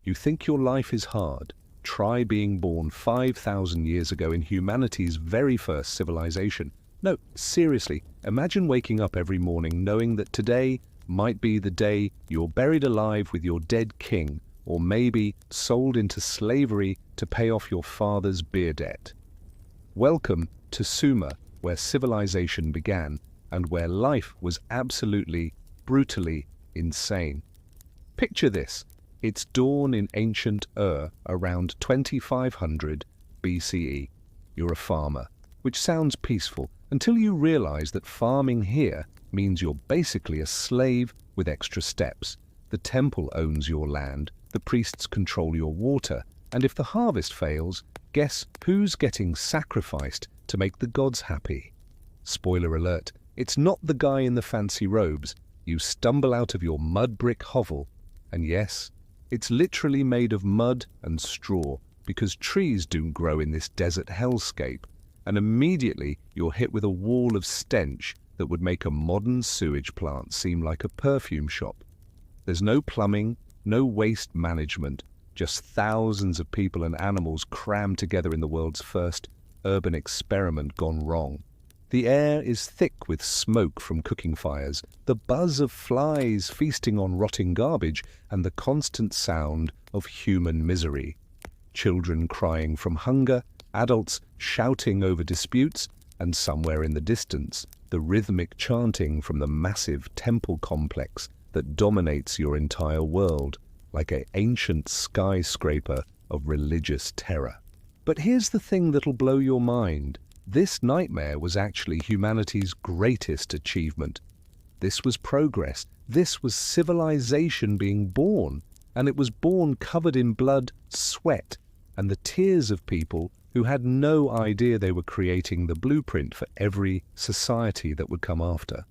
You think your life is hard? Try being born 5,000 years ago in humanity's very first civilization. No, seriously, imagine waking up every morning knowing that today might be the day you're buried alive with your dead king, or maybe sold into slavery to pay off your father's beer debt. Welcome to Sumer, where civilization began and where life was absolutely, brutally insane. Picture this. It's dawn in ancient Ur around 2500 BCE. You're a farmer, which sounds peaceful until you realize that farming here means you're basically a slave with extra steps. The temple owns your land, the priests control your water, and if the harvest fails, guess who's getting sacrificed to make the gods happy? Spoiler alert, it's not the guy in the fancy robes. You stumble out of your mud brick hovel, and yes, it's literally made of mud and straw because trees don't grow in this desert hellscape, and immediately you're hit with a wall of stench that would make a modern sewage plant seem like a perfume shop. There's no plumbing, no waste management, just thousands of people and animals crammed together in the world's first urban experiment gone wrong. The air is thick with smoke from cooking fires, the buzz of flies feasting on rotting garbage, and the constant sound of human misery. Children crying from hunger, adults shouting over disputes, and somewhere in the distance, the rhythmic chanting from the massive temple complex that dominates your entire world, like an ancient skyscraper of religious terror. But here's the thing that'll blow your mind. This nightmare was actually humanity's greatest achievement. This was progress. This was civilization being born. And it was born covered in blood, sweat, and the tears of people who had no idea they were creating the blueprint for every society that would come after.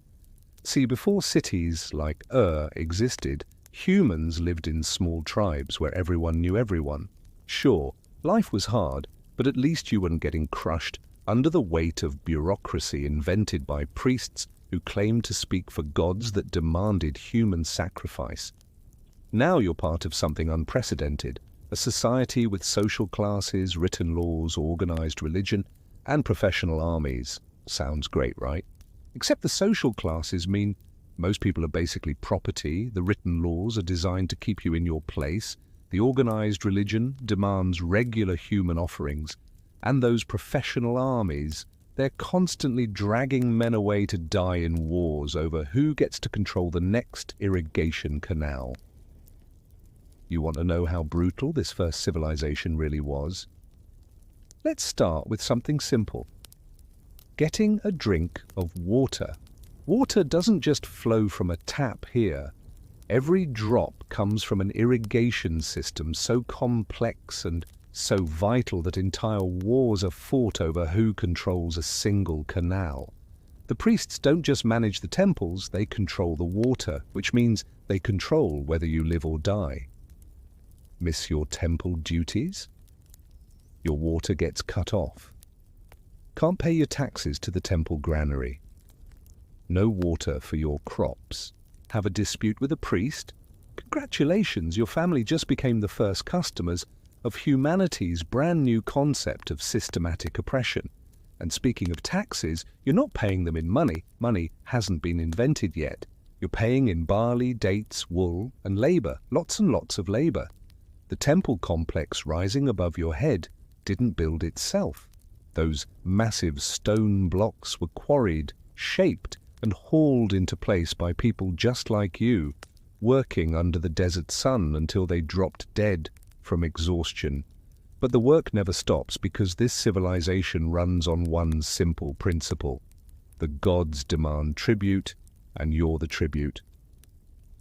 See, before cities like Ur existed, humans lived in small tribes where everyone knew everyone. Sure, life was hard, but at least you weren't getting crushed under the weight of bureaucracy invented by priests who claimed to speak for gods that demanded human sacrifice. Now you're part of something unprecedented, a society with social classes, written laws, organized religion, and professional armies. Sounds great, right? Except the social classes mean most people are basically property, the written laws are designed to keep you in your place, the organized religion demands regular human offerings, and those professional armies, they're constantly dragging men away to die in wars over who gets to control the next irrigation canal. You want to know how brutal this first civilization really was? Let's start with something simple. Getting a drink of water. Water doesn't just flow from a tap here. Every drop comes from an irrigation system so complex and so vital that entire wars are fought over who controls a single canal. The priests don't just manage the temples, they control the water, which means they control whether you live or die. Miss your temple duties? Your water gets cut off. Can't pay your taxes to the temple granary. No water for your crops. Have a dispute with a priest? Congratulations, your family just became the first customers of humanity's brand new concept of systematic oppression. And speaking of taxes, you're not paying them in money. Money hasn't been invented yet. You're paying in barley, dates, wool, and labor. Lots and lots of labor. The temple complex rising above your head didn't build itself. Those massive stone blocks were quarried, shaped, and hauled into place by people just like you, working under the desert sun until they dropped dead from exhaustion. But the work never stops because this civilization runs on one simple principle. The gods demand tribute, and you're the tribute.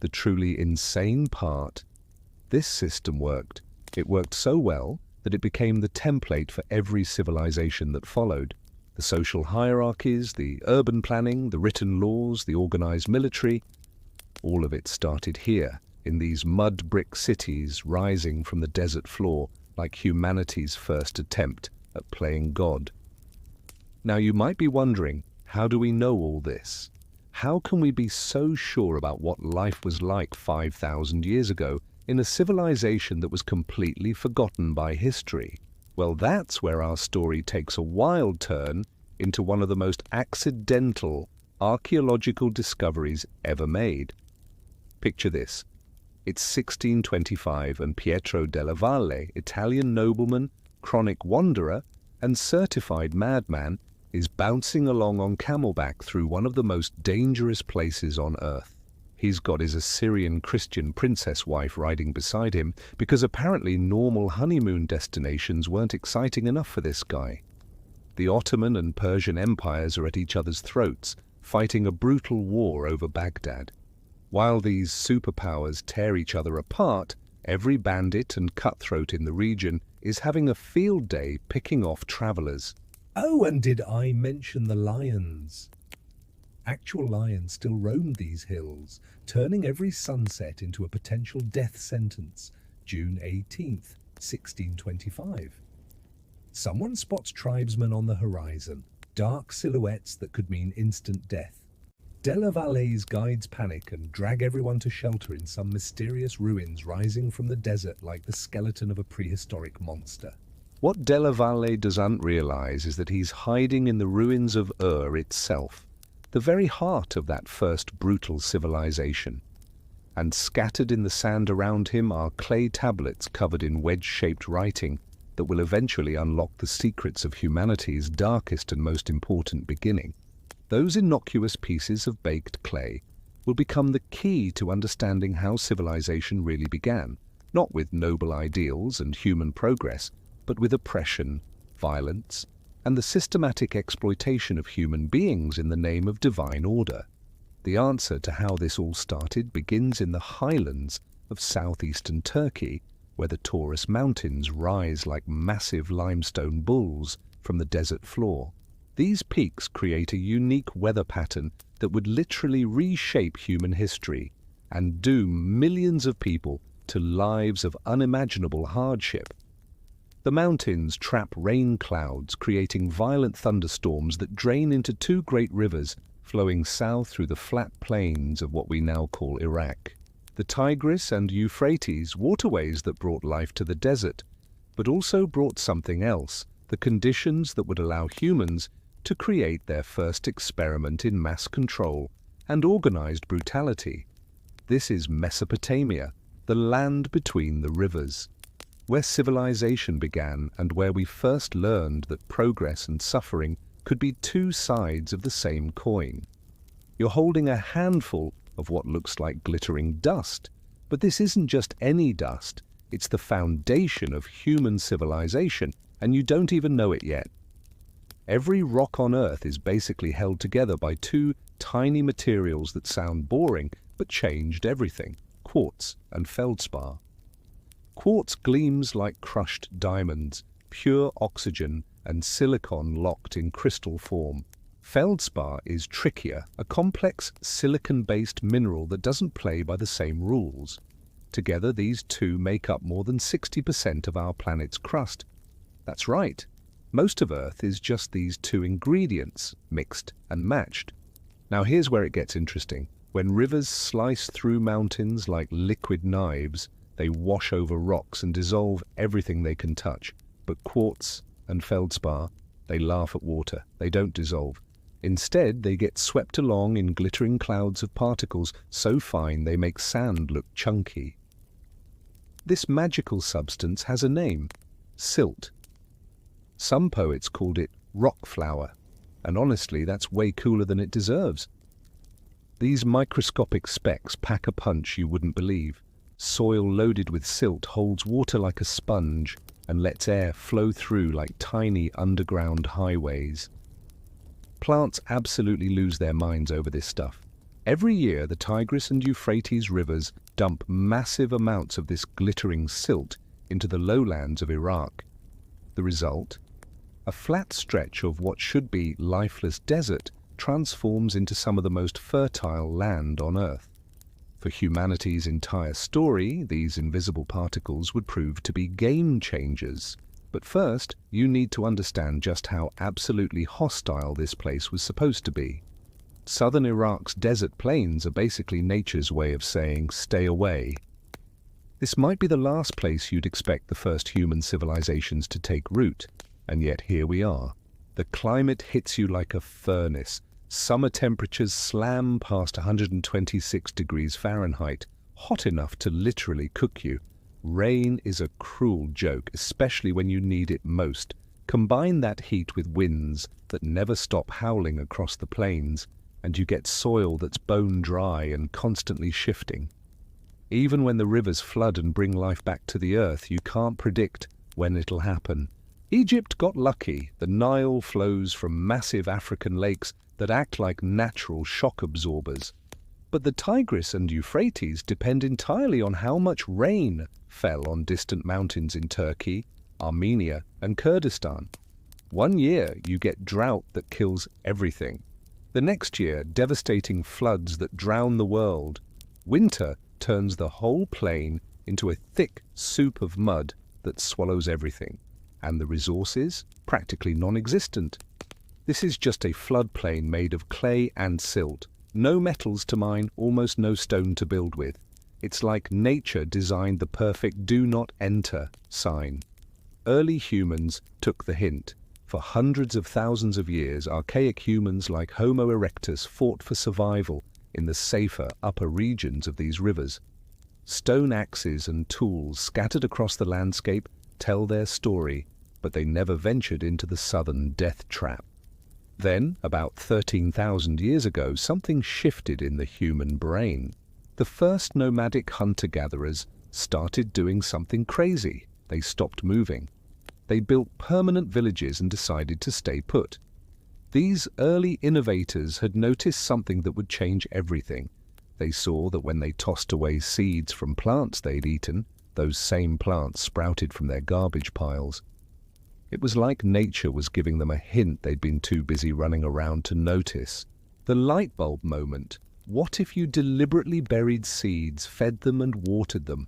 The truly insane part, this system worked. It worked so well that it became the template for every civilization that followed. The social hierarchies, the urban planning, the written laws, the organized military, all of it started here, in these mud brick cities rising from the desert floor like humanity's first attempt at playing God. Now you might be wondering, how do we know all this? How can we be so sure about what life was like 5,000 years ago in a civilization that was completely forgotten by history. Well, that's where our story takes a wild turn into one of the most accidental archaeological discoveries ever made. Picture this. It's 1625 and Pietro della Valle, Italian nobleman, chronic wanderer, and certified madman, is bouncing along on camelback through one of the most dangerous places on earth. He's got his Assyrian Christian princess wife riding beside him because apparently normal honeymoon destinations weren't exciting enough for this guy. The Ottoman and Persian empires are at each other's throats, fighting a brutal war over Baghdad. While these superpowers tear each other apart, every bandit and cutthroat in the region is having a field day picking off travelers. Oh, and did I mention the lions? Actual lions still roamed these hills, turning every sunset into a potential death sentence. June 18th, 1625. Someone spots tribesmen on the horizon, dark silhouettes that could mean instant death. Della Valle's guides panic and drag everyone to shelter in some mysterious ruins rising from the desert like the skeleton of a prehistoric monster. What Della Valle doesn't realize is that he's hiding in the ruins of Ur itself, the very heart of that first brutal civilization. And scattered in the sand around him are clay tablets covered in wedge-shaped writing that will eventually unlock the secrets of humanity's darkest and most important beginning. Those innocuous pieces of baked clay will become the key to understanding how civilization really began, not with noble ideals and human progress, but with oppression, violence, and the systematic exploitation of human beings in the name of divine order. The answer to how this all started begins in the highlands of southeastern Turkey, where the Taurus Mountains rise like massive limestone bulls from the desert floor. These peaks create a unique weather pattern that would literally reshape human history and doom millions of people to lives of unimaginable hardship. The mountains trap rain clouds, creating violent thunderstorms that drain into two great rivers flowing south through the flat plains of what we now call Iraq. The Tigris and Euphrates, waterways that brought life to the desert, but also brought something else, the conditions that would allow humans to create their first experiment in mass control and organized brutality. This is Mesopotamia, the land between the rivers, where civilization began and where we first learned that progress and suffering could be two sides of the same coin. You're holding a handful of what looks like glittering dust, but this isn't just any dust, it's the foundation of human civilization, and you don't even know it yet. Every rock on Earth is basically held together by two tiny materials that sound boring but changed everything: quartz and feldspar. Quartz gleams like crushed diamonds, pure oxygen and silicon locked in crystal form. Feldspar is trickier, a complex silicon-based mineral that doesn't play by the same rules. Together, these two make up more than 60% of our planet's crust. That's right. Most of Earth is just these two ingredients, mixed and matched. Now here's where it gets interesting. When rivers slice through mountains like liquid knives, they wash over rocks and dissolve everything they can touch. But quartz and feldspar, they laugh at water. They don't dissolve. Instead, they get swept along in glittering clouds of particles so fine they make sand look chunky. This magical substance has a name: silt. Some poets called it rock flour, and honestly, that's way cooler than it deserves. These microscopic specks pack a punch you wouldn't believe. Soil loaded with silt holds water like a sponge and lets air flow through like tiny underground highways. Plants absolutely lose their minds over this stuff. Every year, the Tigris and Euphrates rivers dump massive amounts of this glittering silt into the lowlands of Iraq. The result? A flat stretch of what should be lifeless desert transforms into some of the most fertile land on Earth. For humanity's entire story, these invisible particles would prove to be game changers. But first, you need to understand just how absolutely hostile this place was supposed to be. Southern Iraq's desert plains are basically nature's way of saying, stay away. This might be the last place you'd expect the first human civilizations to take root, and yet here we are. The climate hits you like a furnace. Summer temperatures slam past 126 degrees Fahrenheit, hot enough to literally cook you. Rain is a cruel joke, especially when you need it most. Combine that heat with winds that never stop howling across the plains, and you get soil that's bone dry and constantly shifting. Even when the rivers flood and bring life back to the earth, you can't predict when it'll happen. Egypt got lucky. The Nile flows from massive African lakes that act like natural shock absorbers. But the Tigris and Euphrates depend entirely on how much rain fell on distant mountains in Turkey, Armenia, and Kurdistan. One year you get drought that kills everything. The next year, devastating floods that drown the world. Winter turns the whole plain into a thick soup of mud that swallows everything. And the resources? Practically non-existent. This is just a floodplain made of clay and silt. No metals to mine, almost no stone to build with. It's like nature designed the perfect "do not enter" sign. Early humans took the hint. For hundreds of thousands of years, archaic humans like Homo erectus fought for survival in the safer upper regions of these rivers. Stone axes and tools scattered across the landscape tell their story, but they never ventured into the southern death trap. Then, about 13,000 years ago, something shifted in the human brain. The first nomadic hunter-gatherers started doing something crazy. They stopped moving. They built permanent villages and decided to stay put. These early innovators had noticed something that would change everything. They saw that when they tossed away seeds from plants they'd eaten, those same plants sprouted from their garbage piles. It was like nature was giving them a hint they'd been too busy running around to notice. The light bulb moment. What if you deliberately buried seeds, fed them and watered them?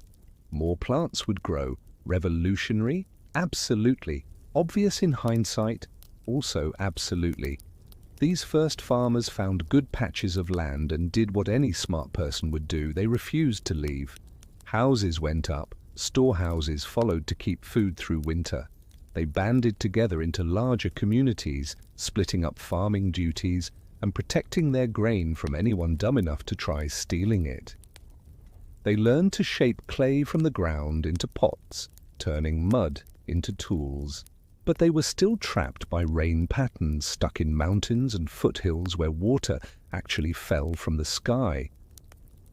More plants would grow. Revolutionary? Absolutely. Obvious in hindsight? Also absolutely. These first farmers found good patches of land and did what any smart person would do. They refused to leave. Houses went up. Storehouses followed to keep food through winter. They banded together into larger communities, splitting up farming duties and protecting their grain from anyone dumb enough to try stealing it. They learned to shape clay from the ground into pots, turning mud into tools. But they were still trapped by rain patterns stuck in mountains and foothills where water actually fell from the sky.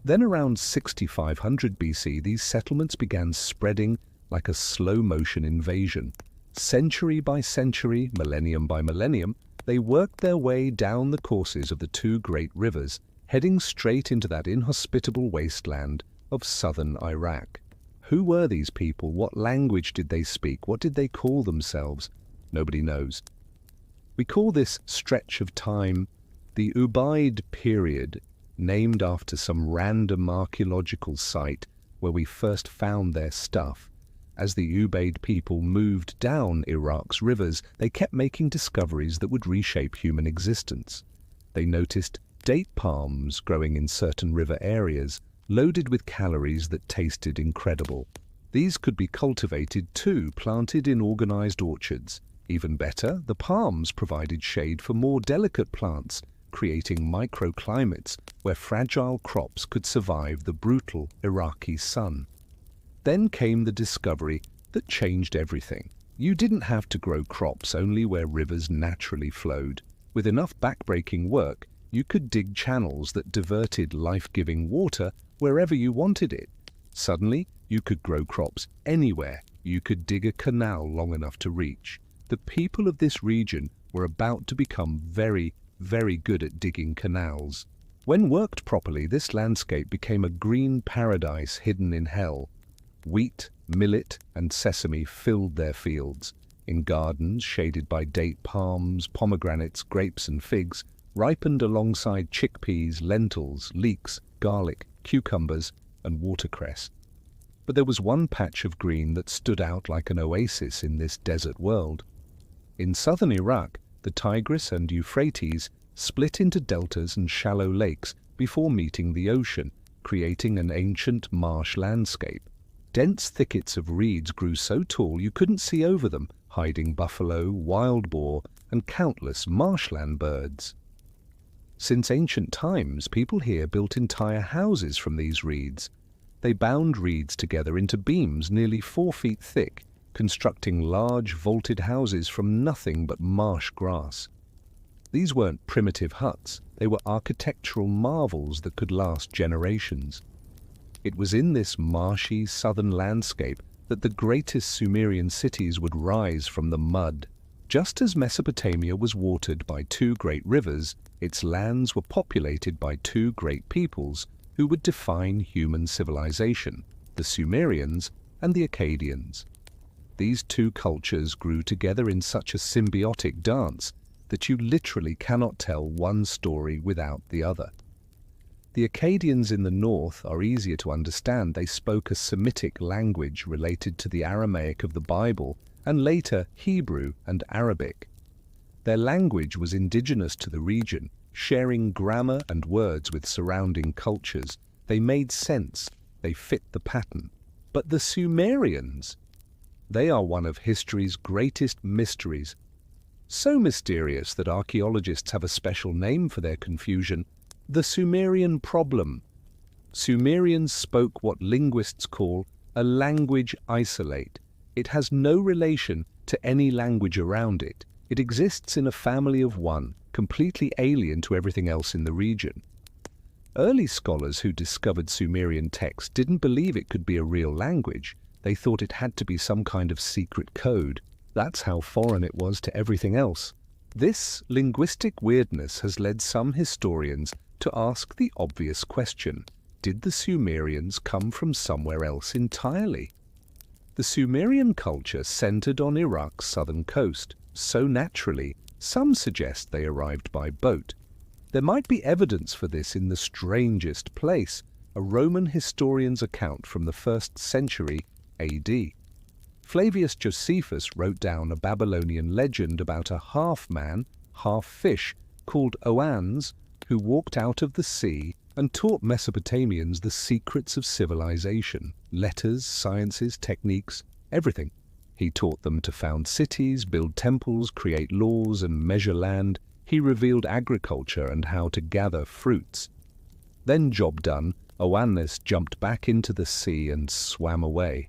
Then around 6500 BC, these settlements began spreading like a slow-motion invasion. Century by century, millennium by millennium, they worked their way down the courses of the two great rivers, heading straight into that inhospitable wasteland of southern Iraq. Who were these people? What language did they speak? What did they call themselves? Nobody knows. We call this stretch of time the Ubaid period, named after some random archaeological site where we first found their stuff. As the Ubaid people moved down Iraq's rivers, they kept making discoveries that would reshape human existence. They noticed date palms growing in certain river areas, loaded with calories that tasted incredible. These could be cultivated too, planted in organized orchards. Even better, the palms provided shade for more delicate plants, creating microclimates where fragile crops could survive the brutal Iraqi sun. Then came the discovery that changed everything. You didn't have to grow crops only where rivers naturally flowed. With enough backbreaking work, you could dig channels that diverted life-giving water wherever you wanted it. Suddenly, you could grow crops anywhere. You could dig a canal long enough to reach. The people of this region were about to become very, very good at digging canals. When worked properly, this landscape became a green paradise hidden in hell. Wheat, millet, and sesame filled their fields. In gardens shaded by date palms, pomegranates, grapes, and figs, ripened alongside chickpeas, lentils, leeks, garlic, cucumbers, and watercress. But there was one patch of green that stood out like an oasis in this desert world. In southern Iraq, the Tigris and Euphrates split into deltas and shallow lakes before meeting the ocean, creating an ancient marsh landscape. Dense thickets of reeds grew so tall you couldn't see over them, hiding buffalo, wild boar, and countless marshland birds. Since ancient times, people here built entire houses from these reeds. They bound reeds together into beams nearly 4 feet thick, constructing large vaulted houses from nothing but marsh grass. These weren't primitive huts, they were architectural marvels that could last generations. It was in this marshy southern landscape that the greatest Sumerian cities would rise from the mud. Just as Mesopotamia was watered by 2 great rivers, its lands were populated by 2 great peoples who would define human civilization, the Sumerians and the Akkadians. These 2 cultures grew together in such a symbiotic dance that you literally cannot tell one story without the other. The Akkadians in the north are easier to understand. They spoke a Semitic language related to the Aramaic of the Bible and later Hebrew and Arabic. Their language was indigenous to the region, sharing grammar and words with surrounding cultures. They made sense, they fit the pattern. But the Sumerians, they are one of history's greatest mysteries. So mysterious that archaeologists have a special name for their confusion: the Sumerian problem. Sumerians spoke what linguists call a language isolate. It has no relation to any language around it. It exists in a family of one, completely alien to everything else in the region. Early scholars who discovered Sumerian texts didn't believe it could be a real language. They thought it had to be some kind of secret code. That's how foreign it was to everything else. This linguistic weirdness has led some historians to ask the obvious question: did the Sumerians come from somewhere else entirely? The Sumerian culture centered on Iraq's southern coast. So naturally, some suggest they arrived by boat. There might be evidence for this in the strangest place, a Roman historian's account from the 1st century AD. Flavius Josephus wrote down a Babylonian legend about a half-man, half-fish called Oannes, who walked out of the sea and taught Mesopotamians the secrets of civilization, letters, sciences, techniques, everything. He taught them to found cities, build temples, create laws, and measure land. He revealed agriculture and how to gather fruits. Then, job done, Oannes jumped back into the sea and swam away.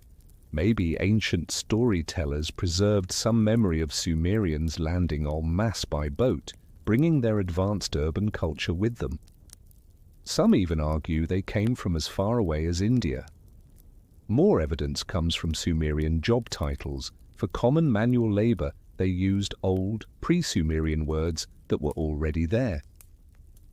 Maybe ancient storytellers preserved some memory of Sumerians landing en masse by boat, bringing their advanced urban culture with them. Some even argue they came from as far away as India. More evidence comes from Sumerian job titles. For common manual labor, they used old, pre-Sumerian words that were already there.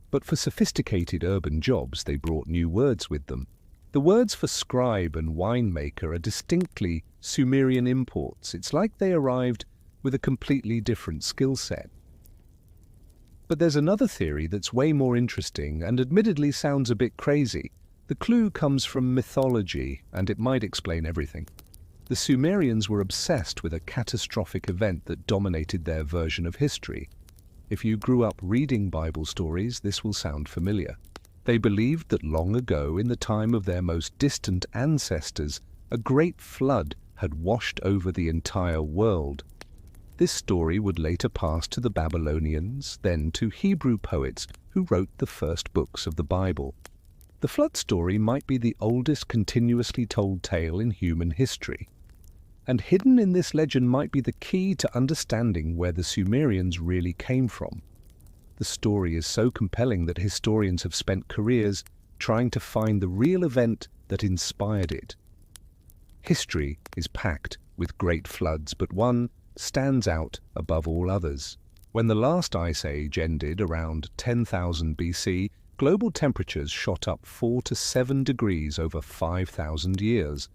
But for sophisticated urban jobs, they brought new words with them. The words for scribe and winemaker are distinctly Sumerian imports. It's like they arrived with a completely different skill set. But there's another theory that's way more interesting and admittedly sounds a bit crazy. The clue comes from mythology, and it might explain everything. The Sumerians were obsessed with a catastrophic event that dominated their version of history. If you grew up reading Bible stories, this will sound familiar. They believed that long ago, in the time of their most distant ancestors, a great flood had washed over the entire world. This story would later pass to the Babylonians, then to Hebrew poets who wrote the first books of the Bible. The flood story might be the oldest continuously told tale in human history. And hidden in this legend might be the key to understanding where the Sumerians really came from. The story is so compelling that historians have spent careers trying to find the real event that inspired it. History is packed with great floods, but one stands out above all others. When the last ice age ended around 10,000 BC, global temperatures shot up 4 to 7 degrees over 5,000 years.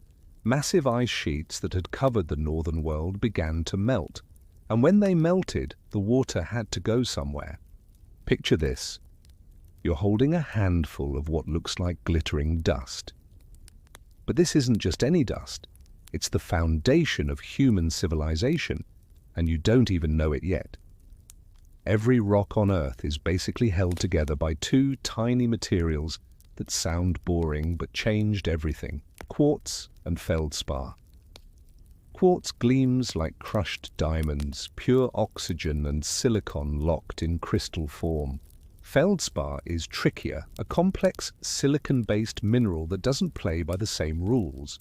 Massive ice sheets that had covered the northern world began to melt, and when they melted, the water had to go somewhere. Picture this. You're holding a handful of what looks like glittering dust. But this isn't just any dust. It's the foundation of human civilization, and you don't even know it yet. Every rock on Earth is basically held together by 2 tiny materials that sound boring but changed everything: quartz and feldspar. Quartz gleams like crushed diamonds, pure oxygen and silicon locked in crystal form. Feldspar is trickier, a complex silicon-based mineral that doesn't play by the same rules.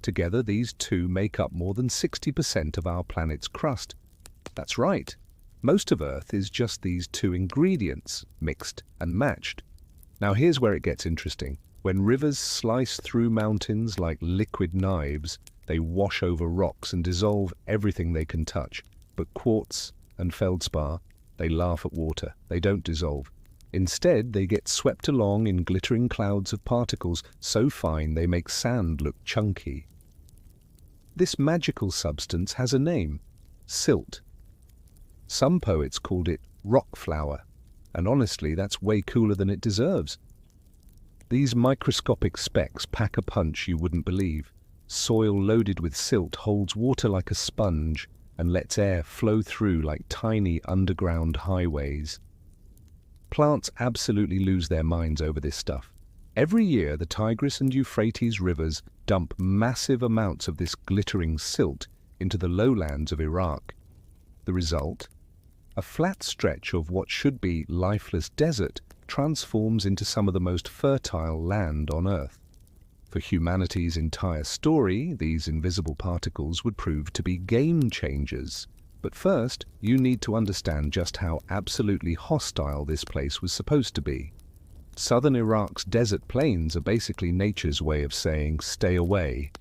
Together, these two make up more than 60% of our planet's crust. That's right. Most of Earth is just these two ingredients, mixed and matched. Now here's where it gets interesting. When rivers slice through mountains like liquid knives, they wash over rocks and dissolve everything they can touch. But quartz and feldspar, they laugh at water. They don't dissolve. Instead, they get swept along in glittering clouds of particles so fine they make sand look chunky. This magical substance has a name: silt. Some poets called it rock flour, and honestly, that's way cooler than it deserves. These microscopic specks pack a punch you wouldn't believe. Soil loaded with silt holds water like a sponge and lets air flow through like tiny underground highways. Plants absolutely lose their minds over this stuff. Every year, the Tigris and Euphrates rivers dump massive amounts of this glittering silt into the lowlands of Iraq. The result? A flat stretch of what should be lifeless desert transforms into some of the most fertile land on Earth. For humanity's entire story, these invisible particles would prove to be game changers. But first, you need to understand just how absolutely hostile this place was supposed to be. Southern Iraq's desert plains are basically nature's way of saying, stay away.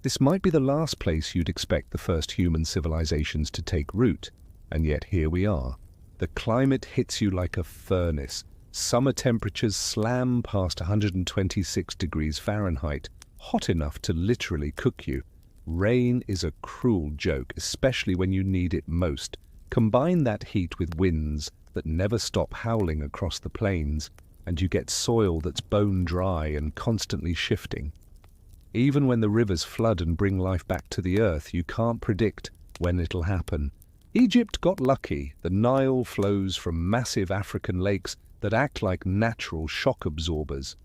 This might be the last place you'd expect the first human civilizations to take root, and yet here we are. The climate hits you like a furnace. Summer temperatures slam past 126 degrees Fahrenheit, hot enough to literally cook you. Rain is a cruel joke, especially when you need it most. Combine that heat with winds that never stop howling across the plains, and you get soil that's bone dry and constantly shifting. Even when the rivers flood and bring life back to the earth, you can't predict when it'll happen. Egypt got lucky. The Nile flows from massive African lakes that act like natural shock absorbers.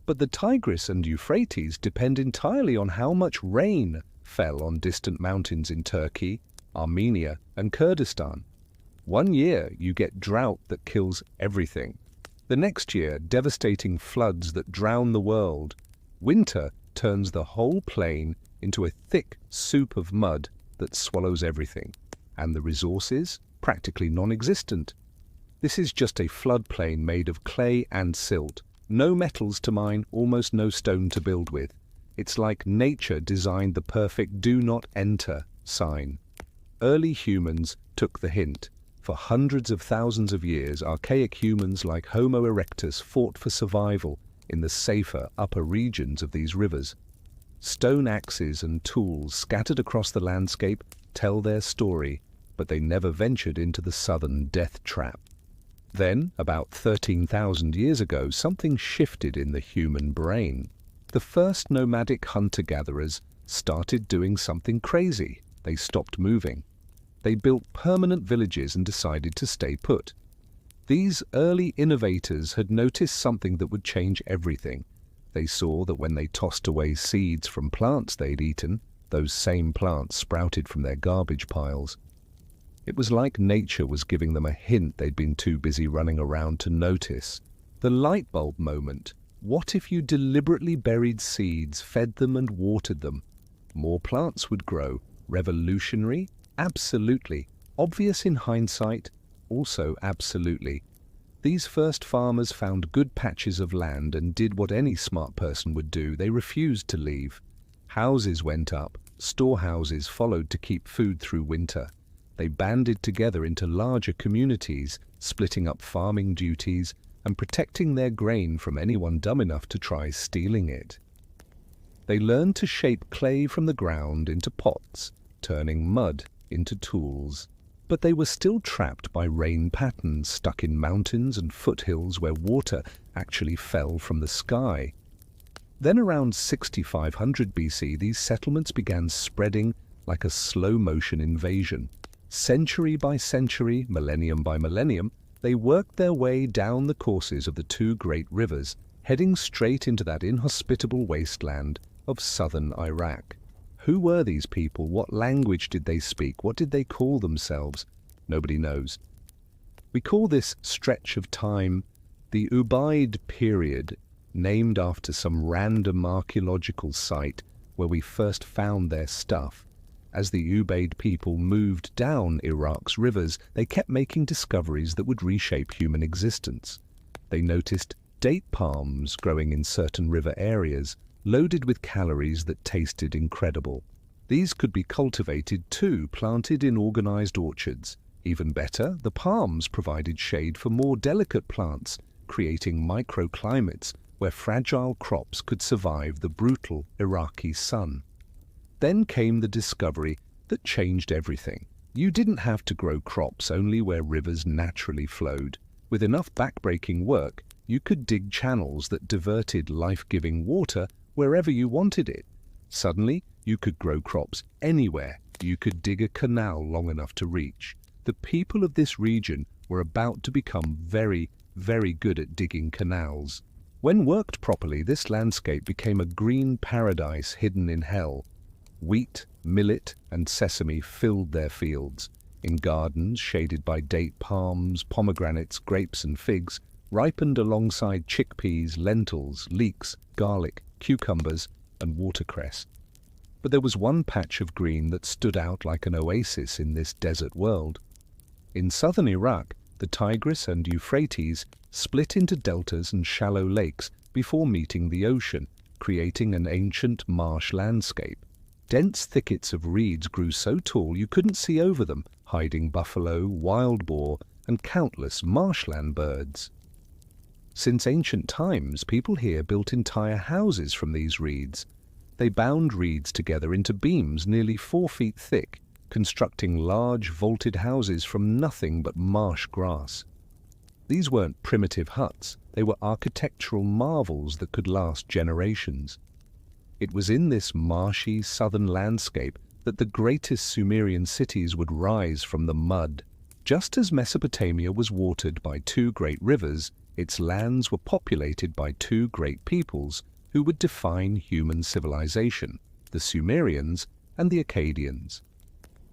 But the Tigris and Euphrates depend entirely on how much rain fell on distant mountains in Turkey, Armenia, and Kurdistan. One year you get drought that kills everything. The next year, devastating floods that drown the world. Winter turns the whole plain into a thick soup of mud that swallows everything. And the resources? Practically non-existent. This is just a floodplain made of clay and silt. No metals to mine, almost no stone to build with. It's like nature designed the perfect "do not enter" sign. Early humans took the hint. For hundreds of thousands of years, archaic humans like Homo erectus fought for survival in the safer upper regions of these rivers. Stone axes and tools scattered across the landscape tell their story, but they never ventured into the southern death trap. Then, about 13,000 years ago, something shifted in the human brain. The first nomadic hunter-gatherers started doing something crazy. They stopped moving. They built permanent villages and decided to stay put. These early innovators had noticed something that would change everything. They saw that when they tossed away seeds from plants they'd eaten, those same plants sprouted from their garbage piles. It was like nature was giving them a hint they'd been too busy running around to notice. The light bulb moment. What if you deliberately buried seeds, fed them and watered them? More plants would grow. Revolutionary? Absolutely. Obvious in hindsight? Also absolutely. These first farmers found good patches of land and did what any smart person would do. They refused to leave. Houses went up. Storehouses followed to keep food through winter. They banded together into larger communities, splitting up farming duties and protecting their grain from anyone dumb enough to try stealing it. They learned to shape clay from the ground into pots, turning mud into tools. But they were still trapped by rain patterns, stuck in mountains and foothills where water actually fell from the sky. Then around 6500 BC, these settlements began spreading like a slow-motion invasion. Century by century, millennium by millennium, they worked their way down the courses of the two great rivers, heading straight into that inhospitable wasteland of southern Iraq. Who were these people? What language did they speak? What did they call themselves? Nobody knows. We call this stretch of time the Ubaid period, named after some random archaeological site where we first found their stuff. As the Ubaid people moved down Iraq's rivers, they kept making discoveries that would reshape human existence. They noticed date palms growing in certain river areas, loaded with calories that tasted incredible. These could be cultivated too, planted in organized orchards. Even better, the palms provided shade for more delicate plants, creating microclimates where fragile crops could survive the brutal Iraqi sun. Then came the discovery that changed everything. You didn't have to grow crops only where rivers naturally flowed. With enough backbreaking work, you could dig channels that diverted life-giving water wherever you wanted it. Suddenly, you could grow crops anywhere. You could dig a canal long enough to reach. The people of this region were about to become very, very good at digging canals. When worked properly, this landscape became a green paradise hidden in hell. Wheat, millet, and sesame filled their fields. In gardens shaded by date palms, pomegranates, grapes, and figs, ripened alongside chickpeas, lentils, leeks, garlic, cucumbers, and watercress. But there was one patch of green that stood out like an oasis in this desert world. In southern Iraq, the Tigris and Euphrates split into deltas and shallow lakes before meeting the ocean, creating an ancient marsh landscape. Dense thickets of reeds grew so tall you couldn't see over them, hiding buffalo, wild boar, and countless marshland birds. Since ancient times, people here built entire houses from these reeds. They bound reeds together into beams nearly 4 feet thick, constructing large vaulted houses from nothing but marsh grass. These weren't primitive huts, they were architectural marvels that could last generations. It was in this marshy southern landscape that the greatest Sumerian cities would rise from the mud. Just as Mesopotamia was watered by 2 great rivers, its lands were populated by 2 great peoples who would define human civilization, the Sumerians and the Akkadians.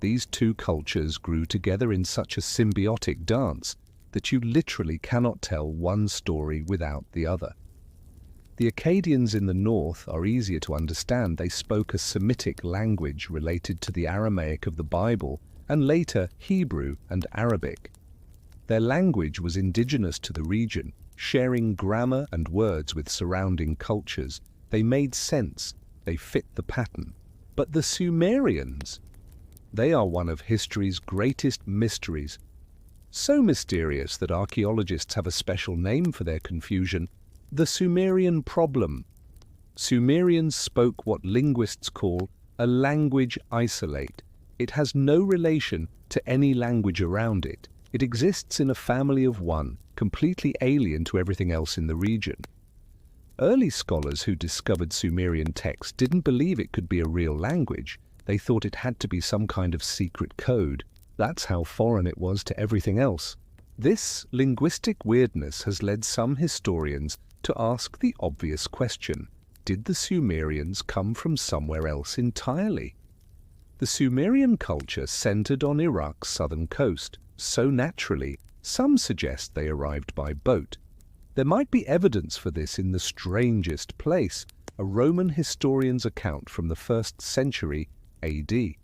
These 2 cultures grew together in such a symbiotic dance that you literally cannot tell one story without the other. The Akkadians in the north are easier to understand. They spoke a Semitic language related to the Aramaic of the Bible and later Hebrew and Arabic. Their language was indigenous to the region, sharing grammar and words with surrounding cultures. They made sense, they fit the pattern. But the Sumerians, they are one of history's greatest mysteries. So mysterious that archaeologists have a special name for their confusion: the Sumerian problem. Sumerians spoke what linguists call a language isolate. It has no relation to any language around it. It exists in a family of one, completely alien to everything else in the region. Early scholars who discovered Sumerian texts didn't believe it could be a real language. They thought it had to be some kind of secret code. That's how foreign it was to everything else. This linguistic weirdness has led some historians to ask the obvious question: did the Sumerians come from somewhere else entirely? The Sumerian culture centered on Iraq's southern coast. So naturally, some suggest they arrived by boat. There might be evidence for this in the strangest place, a Roman historian's account from the 1st century AD.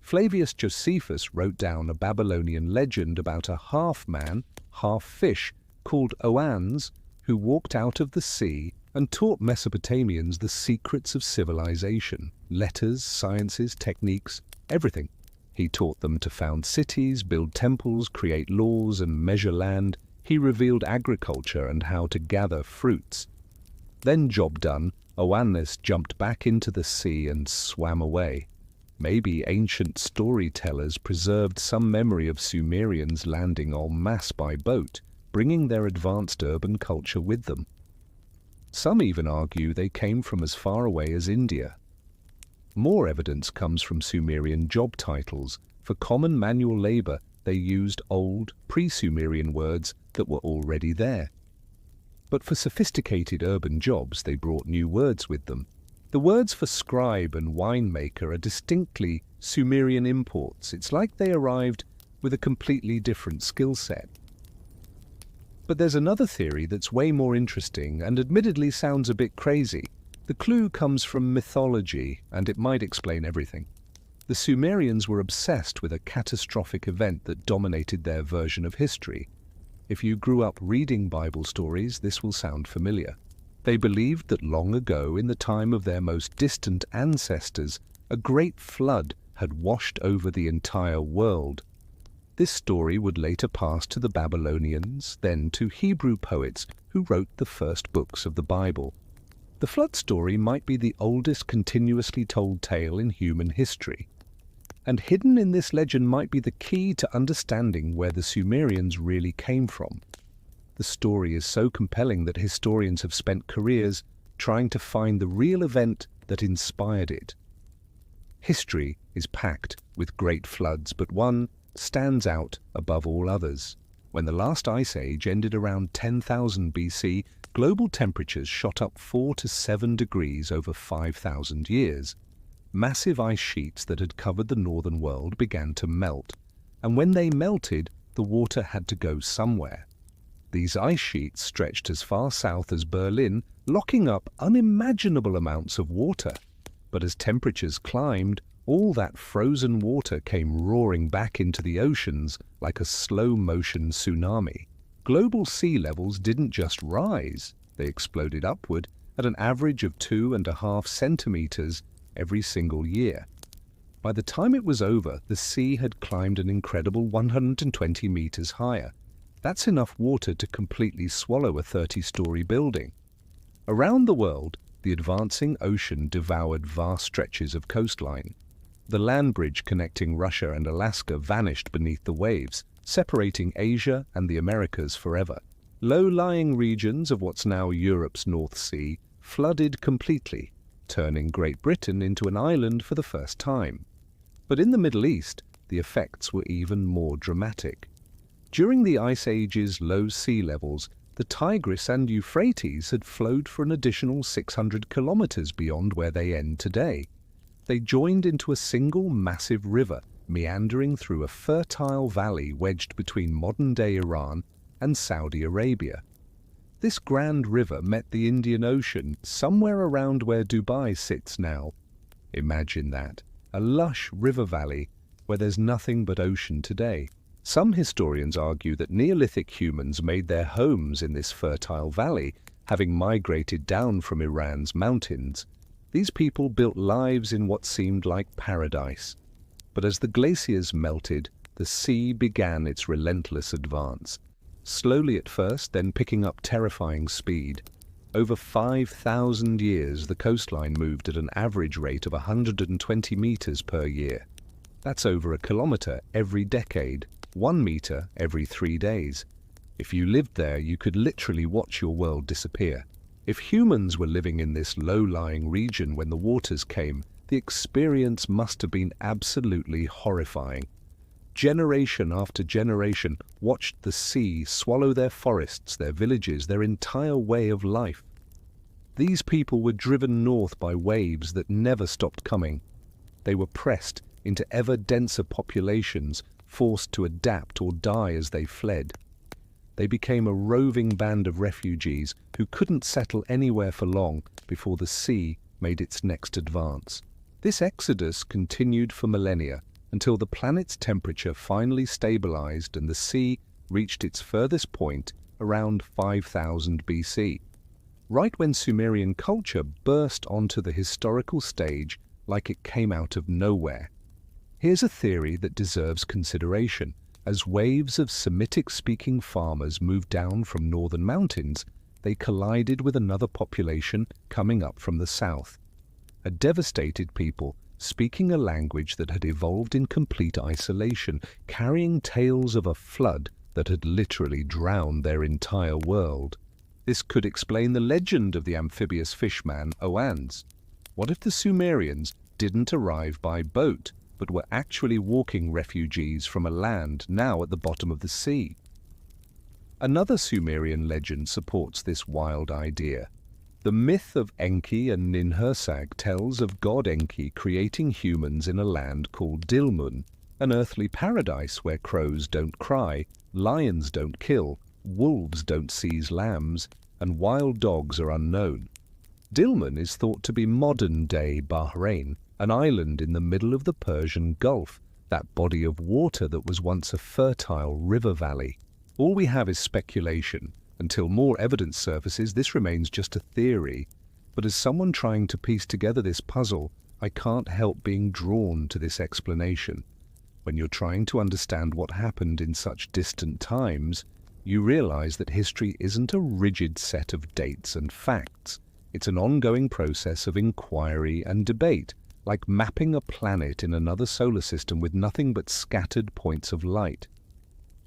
Flavius Josephus wrote down a Babylonian legend about a half-man, half-fish called Oannes, who walked out of the sea and taught Mesopotamians the secrets of civilization, letters, sciences, techniques, everything. He taught them to found cities, build temples, create laws, and measure land. He revealed agriculture and how to gather fruits. Then, job done, Oannes jumped back into the sea and swam away. Maybe ancient storytellers preserved some memory of Sumerians landing en masse by boat, bringing their advanced urban culture with them. Some even argue they came from as far away as India. More evidence comes from Sumerian job titles. For common manual labor, they used old, pre-Sumerian words that were already there. But for sophisticated urban jobs, they brought new words with them. The words for scribe and winemaker are distinctly Sumerian imports. It's like they arrived with a completely different skill set. But there's another theory that's way more interesting and admittedly sounds a bit crazy. The clue comes from mythology, and it might explain everything. The Sumerians were obsessed with a catastrophic event that dominated their version of history. If you grew up reading Bible stories, this will sound familiar. They believed that long ago, in the time of their most distant ancestors, a great flood had washed over the entire world. This story would later pass to the Babylonians, then to Hebrew poets who wrote the first books of the Bible. The flood story might be the oldest continuously told tale in human history. And hidden in this legend might be the key to understanding where the Sumerians really came from. The story is so compelling that historians have spent careers trying to find the real event that inspired it. History is packed with great floods, but one stands out above all others. When the last ice age ended around 10,000 BC, global temperatures shot up 4 to 7 degrees over 5,000 years. Massive ice sheets that had covered the northern world began to melt, and when they melted, the water had to go somewhere. These ice sheets stretched as far south as Berlin, locking up unimaginable amounts of water. But as temperatures climbed, all that frozen water came roaring back into the oceans like a slow-motion tsunami. Global sea levels didn't just rise, they exploded upward at an average of 2.5 centimeters every single year. By the time it was over, the sea had climbed an incredible 120 meters higher. That's enough water to completely swallow a 30-story building. Around the world, the advancing ocean devoured vast stretches of coastline. The land bridge connecting Russia and Alaska vanished beneath the waves, separating Asia and the Americas forever. Low-lying regions of what's now Europe's North Sea flooded completely, turning Great Britain into an island for the first time. But in the Middle East, the effects were even more dramatic. During the Ice Age's low sea levels, the Tigris and Euphrates had flowed for an additional 600 kilometers beyond where they end today. They joined into a single massive river, meandering through a fertile valley wedged between modern-day Iran and Saudi Arabia. This grand river met the Indian Ocean somewhere around where Dubai sits now. Imagine that, a lush river valley where there's nothing but ocean today. Some historians argue that Neolithic humans made their homes in this fertile valley, having migrated down from Iran's mountains. These people built lives in what seemed like paradise. But as the glaciers melted, the sea began its relentless advance. Slowly at first, then picking up terrifying speed. Over 5,000 years, the coastline moved at an average rate of 120 meters per year. That's over a kilometer every decade, 1 meter every 3 days. If you lived there, you could literally watch your world disappear. If humans were living in this low-lying region when the waters came, the experience must have been absolutely horrifying. Generation after generation watched the sea swallow their forests, their villages, their entire way of life. These people were driven north by waves that never stopped coming. They were pressed into ever denser populations, forced to adapt or die as they fled. They became a roving band of refugees who couldn't settle anywhere for long before the sea made its next advance. This exodus continued for millennia, until the planet's temperature finally stabilized and the sea reached its furthest point around 5000 BC, right when Sumerian culture burst onto the historical stage like it came out of nowhere. Here's a theory that deserves consideration. As waves of Semitic-speaking farmers moved down from northern mountains, they collided with another population coming up from the south. A devastated people speaking a language that had evolved in complete isolation, carrying tales of a flood that had literally drowned their entire world. This could explain the legend of the amphibious fishman Oannes. What if the Sumerians didn't arrive by boat, but were actually walking refugees from a land now at the bottom of the sea? Another Sumerian legend supports this wild idea. The myth of Enki and Ninhursag tells of god Enki creating humans in a land called Dilmun, an earthly paradise where crows don't cry, lions don't kill, wolves don't seize lambs, and wild dogs are unknown. Dilmun is thought to be modern-day Bahrain, an island in the middle of the Persian Gulf, that body of water that was once a fertile river valley. All we have is speculation. Until more evidence surfaces, this remains just a theory. But as someone trying to piece together this puzzle, I can't help being drawn to this explanation. When you're trying to understand what happened in such distant times, you realize that history isn't a rigid set of dates and facts. It's an ongoing process of inquiry and debate, like mapping a planet in another solar system with nothing but scattered points of light.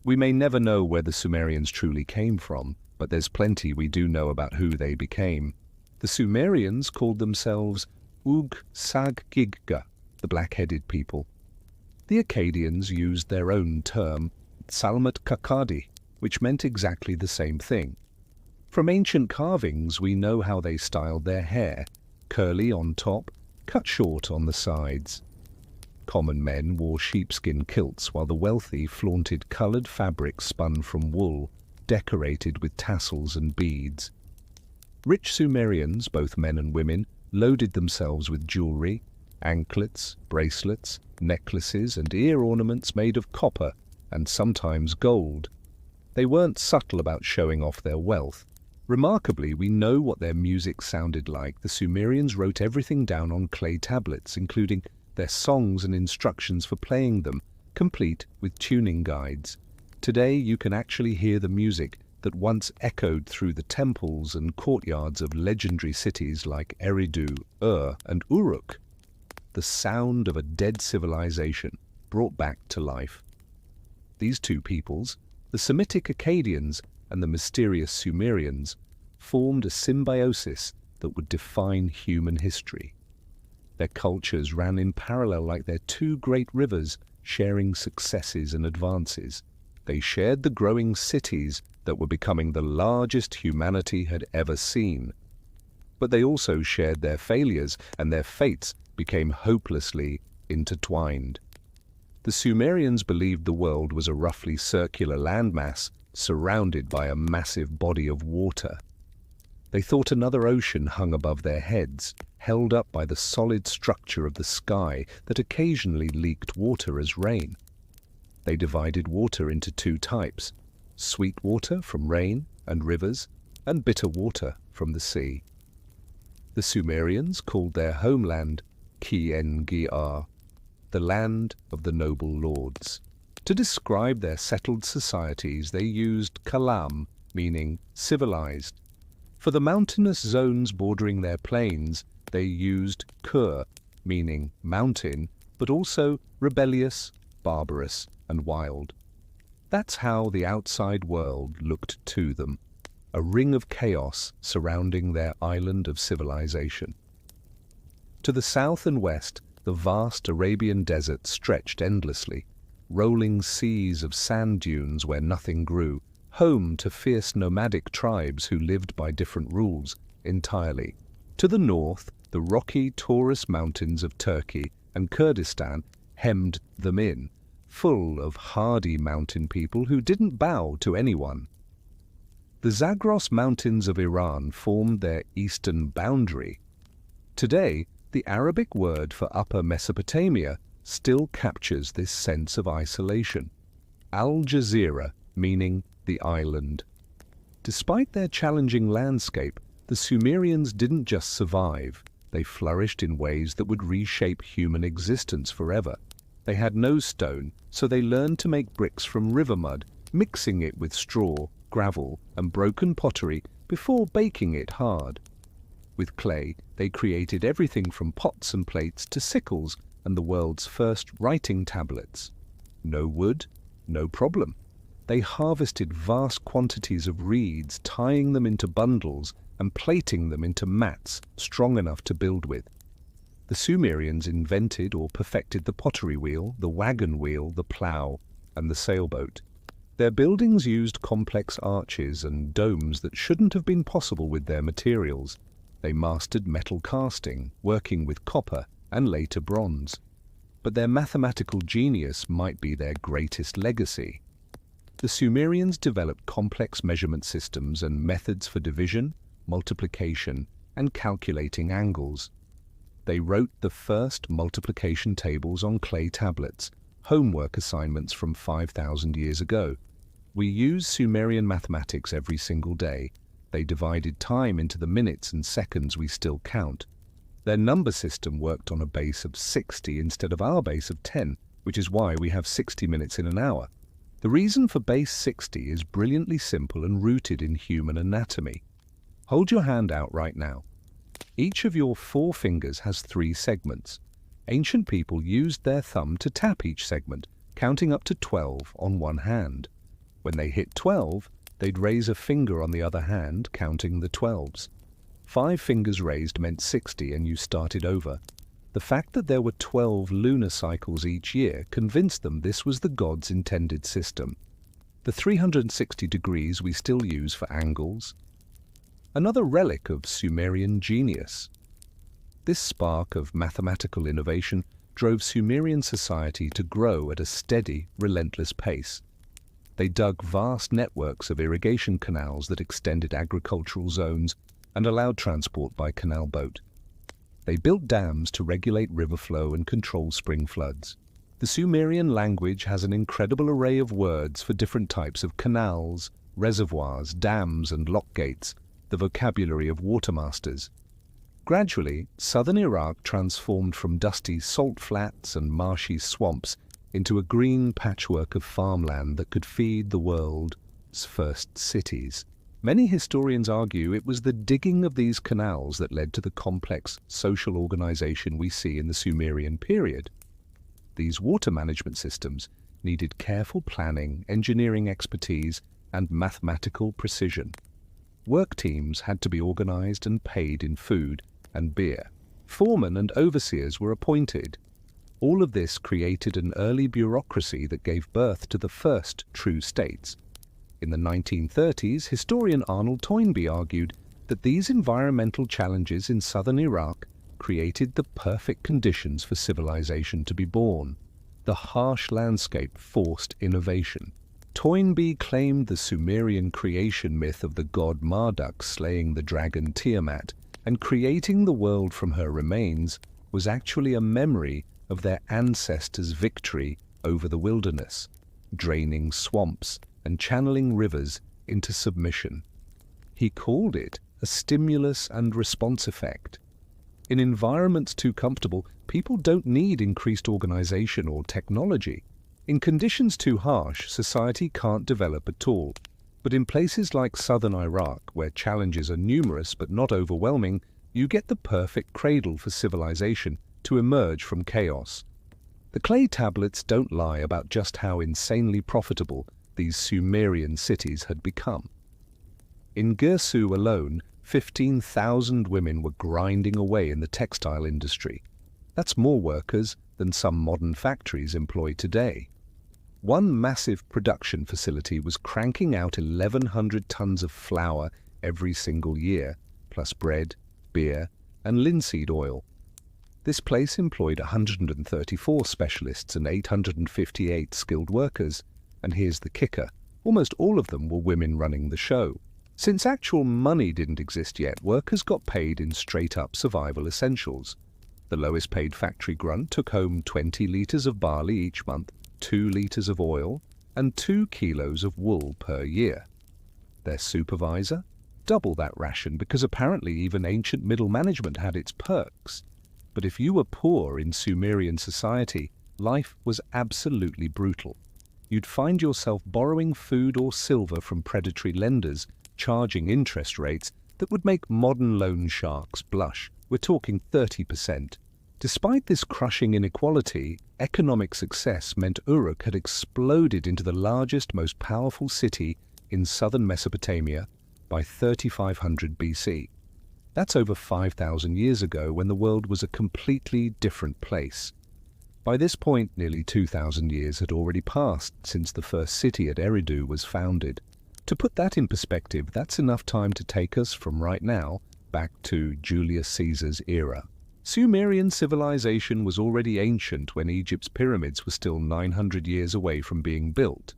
We may never know where the Sumerians truly came from, but there's plenty we do know about who they became. The Sumerians called themselves Ug-Sag-Gigga, the black-headed people. The Akkadians used their own term, Salmat-Kakadi, which meant exactly the same thing. From ancient carvings, we know how they styled their hair, curly on top, cut short on the sides. Common men wore sheepskin kilts, while the wealthy flaunted coloured fabrics spun from wool, decorated with tassels and beads. Rich Sumerians, both men and women, loaded themselves with jewellery, anklets, bracelets, necklaces and ear ornaments made of copper and sometimes gold. They weren't subtle about showing off their wealth. Remarkably, we know what their music sounded like. The Sumerians wrote everything down on clay tablets, including their songs and instructions for playing them, complete with tuning guides. Today you can actually hear the music that once echoed through the temples and courtyards of legendary cities like Eridu, Ur, and Uruk. The sound of a dead civilization brought back to life. These two peoples, the Semitic Akkadians and the mysterious Sumerians, formed a symbiosis that would define human history. Their cultures ran in parallel like their two great rivers, sharing successes and advances. They shared the growing cities that were becoming the largest humanity had ever seen. But they also shared their failures, and their fates became hopelessly intertwined. The Sumerians believed the world was a roughly circular landmass surrounded by a massive body of water. They thought another ocean hung above their heads, held up by the solid structure of the sky that occasionally leaked water as rain. They divided water into two types: sweet water from rain and rivers, and bitter water from the sea. The Sumerians called their homeland Ki-en-gi-ar, the land of the noble lords. To describe their settled societies, they used kalam, meaning civilized. For the mountainous zones bordering their plains, they used kur, meaning mountain, but also rebellious, barbarous, and wild. That's how the outside world looked to them, a ring of chaos surrounding their island of civilization. To the south and west, the vast Arabian desert stretched endlessly, rolling seas of sand dunes where nothing grew, home to fierce nomadic tribes who lived by different rules entirely. To the north, the rocky Taurus mountains of Turkey and Kurdistan hemmed them in, full of hardy mountain people who didn't bow to anyone. The Zagros Mountains of Iran formed their eastern boundary. Today, the Arabic word for Upper Mesopotamia still captures this sense of isolation. Al Jazeera, meaning the island. Despite their challenging landscape, the Sumerians didn't just survive. They flourished in ways that would reshape human existence forever. They had no stone, so they learned to make bricks from river mud, mixing it with straw, gravel, and broken pottery before baking it hard. With clay, they created everything from pots and plates to sickles and the world's first writing tablets. No wood, no problem. They harvested vast quantities of reeds, tying them into bundles and plating them into mats strong enough to build with. The Sumerians invented or perfected the pottery wheel, the wagon wheel, the plough, and the sailboat. Their buildings used complex arches and domes that shouldn't have been possible with their materials. They mastered metal casting, working with copper and later bronze. But their mathematical genius might be their greatest legacy. The Sumerians developed complex measurement systems and methods for division, multiplication, and calculating angles. They wrote the first multiplication tables on clay tablets, homework assignments from 5,000 years ago. We use Sumerian mathematics every single day. They divided time into the minutes and seconds we still count. Their number system worked on a base of 60 instead of our base of 10, which is why we have 60 minutes in an hour. The reason for base 60 is brilliantly simple and rooted in human anatomy. Hold your hand out right now. Each of your 4 fingers has 3 segments. Ancient people used their thumb to tap each segment, counting up to 12 on one hand. When they hit 12, they'd raise a finger on the other hand, counting the 12s. 5 fingers raised meant 60 and you started over. The fact that there were 12 lunar cycles each year convinced them this was the gods' intended system. The 360 degrees we still use for angles. Another relic of Sumerian genius. This spark of mathematical innovation drove Sumerian society to grow at a steady, relentless pace. They dug vast networks of irrigation canals that extended agricultural zones and allowed transport by canal boat. They built dams to regulate river flow and control spring floods. The Sumerian language has an incredible array of words for different types of canals, reservoirs, dams, and lock gates, the vocabulary of watermasters. Gradually, southern Iraq transformed from dusty salt flats and marshy swamps into a green patchwork of farmland that could feed the world's first cities. Many historians argue it was the digging of these canals that led to the complex social organization we see in the Sumerian period. These water management systems needed careful planning, engineering expertise, and mathematical precision. Work teams had to be organized and paid in food and beer. Foremen and overseers were appointed. All of this created an early bureaucracy that gave birth to the first true states. In the 1930s, historian Arnold Toynbee argued that these environmental challenges in southern Iraq created the perfect conditions for civilization to be born. The harsh landscape forced innovation. Toynbee claimed the Sumerian creation myth of the god Marduk slaying the dragon Tiamat and creating the world from her remains was actually a memory of their ancestors' victory over the wilderness, draining swamps and channeling rivers into submission. He called it a stimulus and response effect. In environments too comfortable, people don't need increased organization or technology. In conditions too harsh, society can't develop at all. But in places like southern Iraq, where challenges are numerous but not overwhelming, you get the perfect cradle for civilization to emerge from chaos. The clay tablets don't lie about just how insanely profitable these Sumerian cities had become. In Girsu alone, 15,000 women were grinding away in the textile industry. That's more workers than some modern factories employ today. One massive production facility was cranking out 1,100 tons of flour every single year, plus bread, beer, and linseed oil. This place employed 134 specialists and 858 skilled workers. And here's the kicker, almost all of them were women running the show. Since actual money didn't exist yet, workers got paid in straight-up survival essentials. The lowest paid factory grunt took home 20 litres of barley each month, 2 litres of oil, and 2 kilos of wool per year. Their supervisor? Double that ration because apparently even ancient middle management had its perks. But if you were poor in Sumerian society, life was absolutely brutal. You'd find yourself borrowing food or silver from predatory lenders, charging interest rates that would make modern loan sharks blush. We're talking 30%. Despite this crushing inequality, economic success meant Uruk had exploded into the largest, most powerful city in southern Mesopotamia by 3500 BC. That's over 5,000 years ago when the world was a completely different place. By this point, nearly 2,000 years had already passed since the first city at Eridu was founded. To put that in perspective, that's enough time to take us from right now back to Julius Caesar's era. Sumerian civilization was already ancient when Egypt's pyramids were still 900 years away from being built.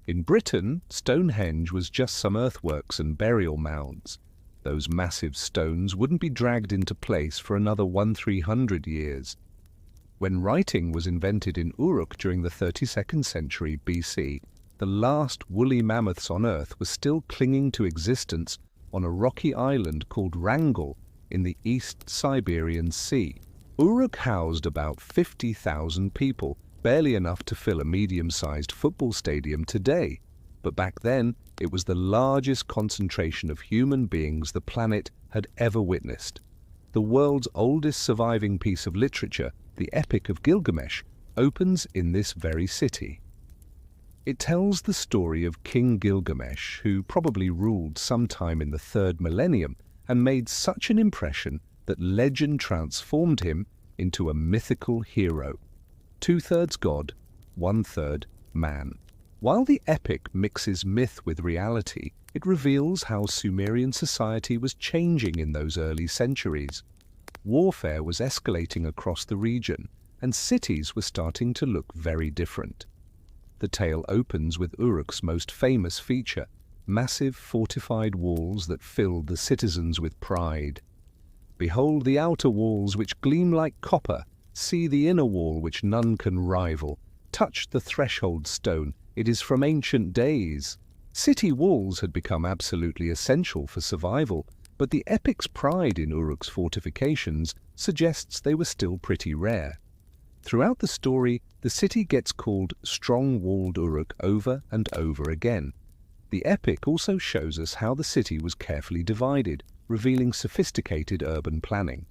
In Britain, Stonehenge was just some earthworks and burial mounds. Those massive stones wouldn't be dragged into place for another 100–300 years. When writing was invented in Uruk during the 32nd century BC, the last woolly mammoths on Earth were still clinging to existence on a rocky island called Wrangel in the East Siberian Sea. Uruk housed about 50,000 people, barely enough to fill a medium-sized football stadium today. But back then, it was the largest concentration of human beings the planet had ever witnessed. The world's oldest surviving piece of literature, the Epic of Gilgamesh, opens in this very city. It tells the story of King Gilgamesh, who probably ruled sometime in the 3rd millennium and made such an impression that legend transformed him into a mythical hero. 2/3 God, 1/3 man. While the epic mixes myth with reality, it reveals how Sumerian society was changing in those early centuries. Warfare was escalating across the region, and cities were starting to look very different. The tale opens with Uruk's most famous feature, massive fortified walls that filled the citizens with pride. Behold the outer walls which gleam like copper, see the inner wall which none can rival, touch the threshold stone, it is from ancient days. City walls had become absolutely essential for survival, but the epic's pride in Uruk's fortifications suggests they were still pretty rare. Throughout the story, the city gets called Strong-Walled Uruk over and over again. The epic also shows us how the city was carefully divided, revealing sophisticated urban planning.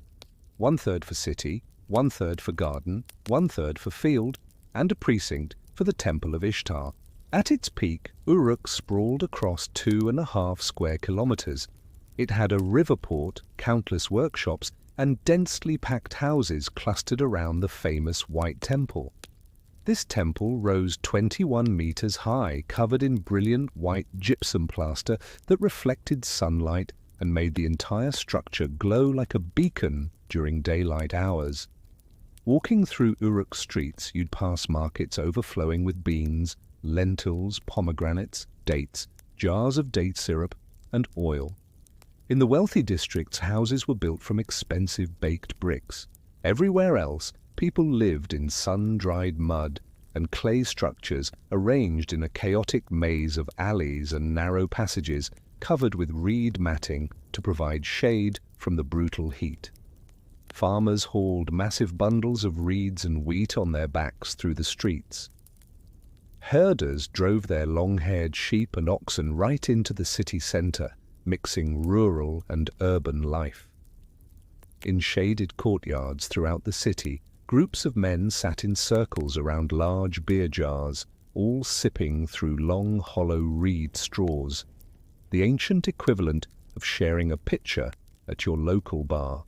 1/3 for city, 1/3 for garden, 1/3 for field, and a precinct for the Temple of Ishtar. At its peak, Uruk sprawled across 2.5 square kilometers. It had a river port, countless workshops, and densely packed houses clustered around the famous White Temple. This temple rose 21 meters high, covered in brilliant white gypsum plaster that reflected sunlight and made the entire structure glow like a beacon during daylight hours. Walking through Uruk streets, you'd pass markets overflowing with beans, lentils, pomegranates, dates, jars of date syrup, and oil. In the wealthy districts, houses were built from expensive baked bricks. Everywhere else, people lived in sun-dried mud and clay structures arranged in a chaotic maze of alleys and narrow passages covered with reed matting to provide shade from the brutal heat. Farmers hauled massive bundles of reeds and wheat on their backs through the streets. Herders drove their long-haired sheep and oxen right into the city center, mixing rural and urban life. In shaded courtyards throughout the city, groups of men sat in circles around large beer jars, all sipping through long, hollow reed straws, the ancient equivalent of sharing a pitcher at your local bar.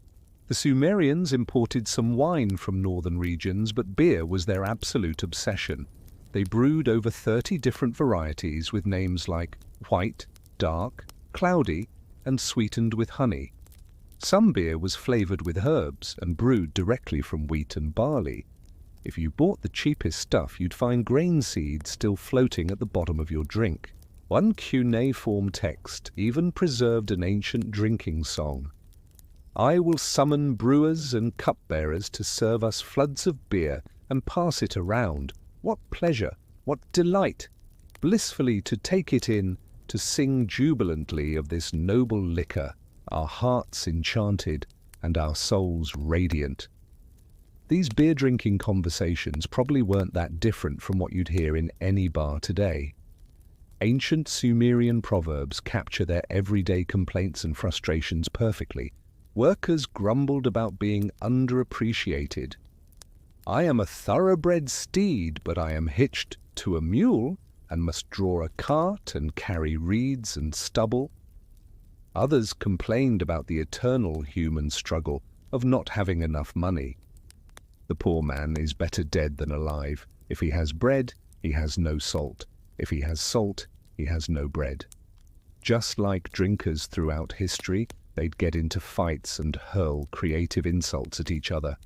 The Sumerians imported some wine from northern regions, but beer was their absolute obsession. They brewed over 30 different varieties with names like white, dark, cloudy, and sweetened with honey. Some beer was flavored with herbs and brewed directly from wheat and barley. If you bought the cheapest stuff, you'd find grain seeds still floating at the bottom of your drink. One cuneiform text even preserved an ancient drinking song. I will summon brewers and cupbearers to serve us floods of beer and pass it around. What pleasure, what delight, blissfully to take it in, to sing jubilantly of this noble liquor, our hearts enchanted and our souls radiant. These beer-drinking conversations probably weren't that different from what you'd hear in any bar today. Ancient Sumerian proverbs capture their everyday complaints and frustrations perfectly. Workers grumbled about being underappreciated. I am a thoroughbred steed, but I am hitched to a mule and must draw a cart and carry reeds and stubble. Others complained about the eternal human struggle of not having enough money. The poor man is better dead than alive. If he has bread, he has no salt. If he has salt, he has no bread. Just like drinkers throughout history, They'd get into fights and hurl creative insults at each other.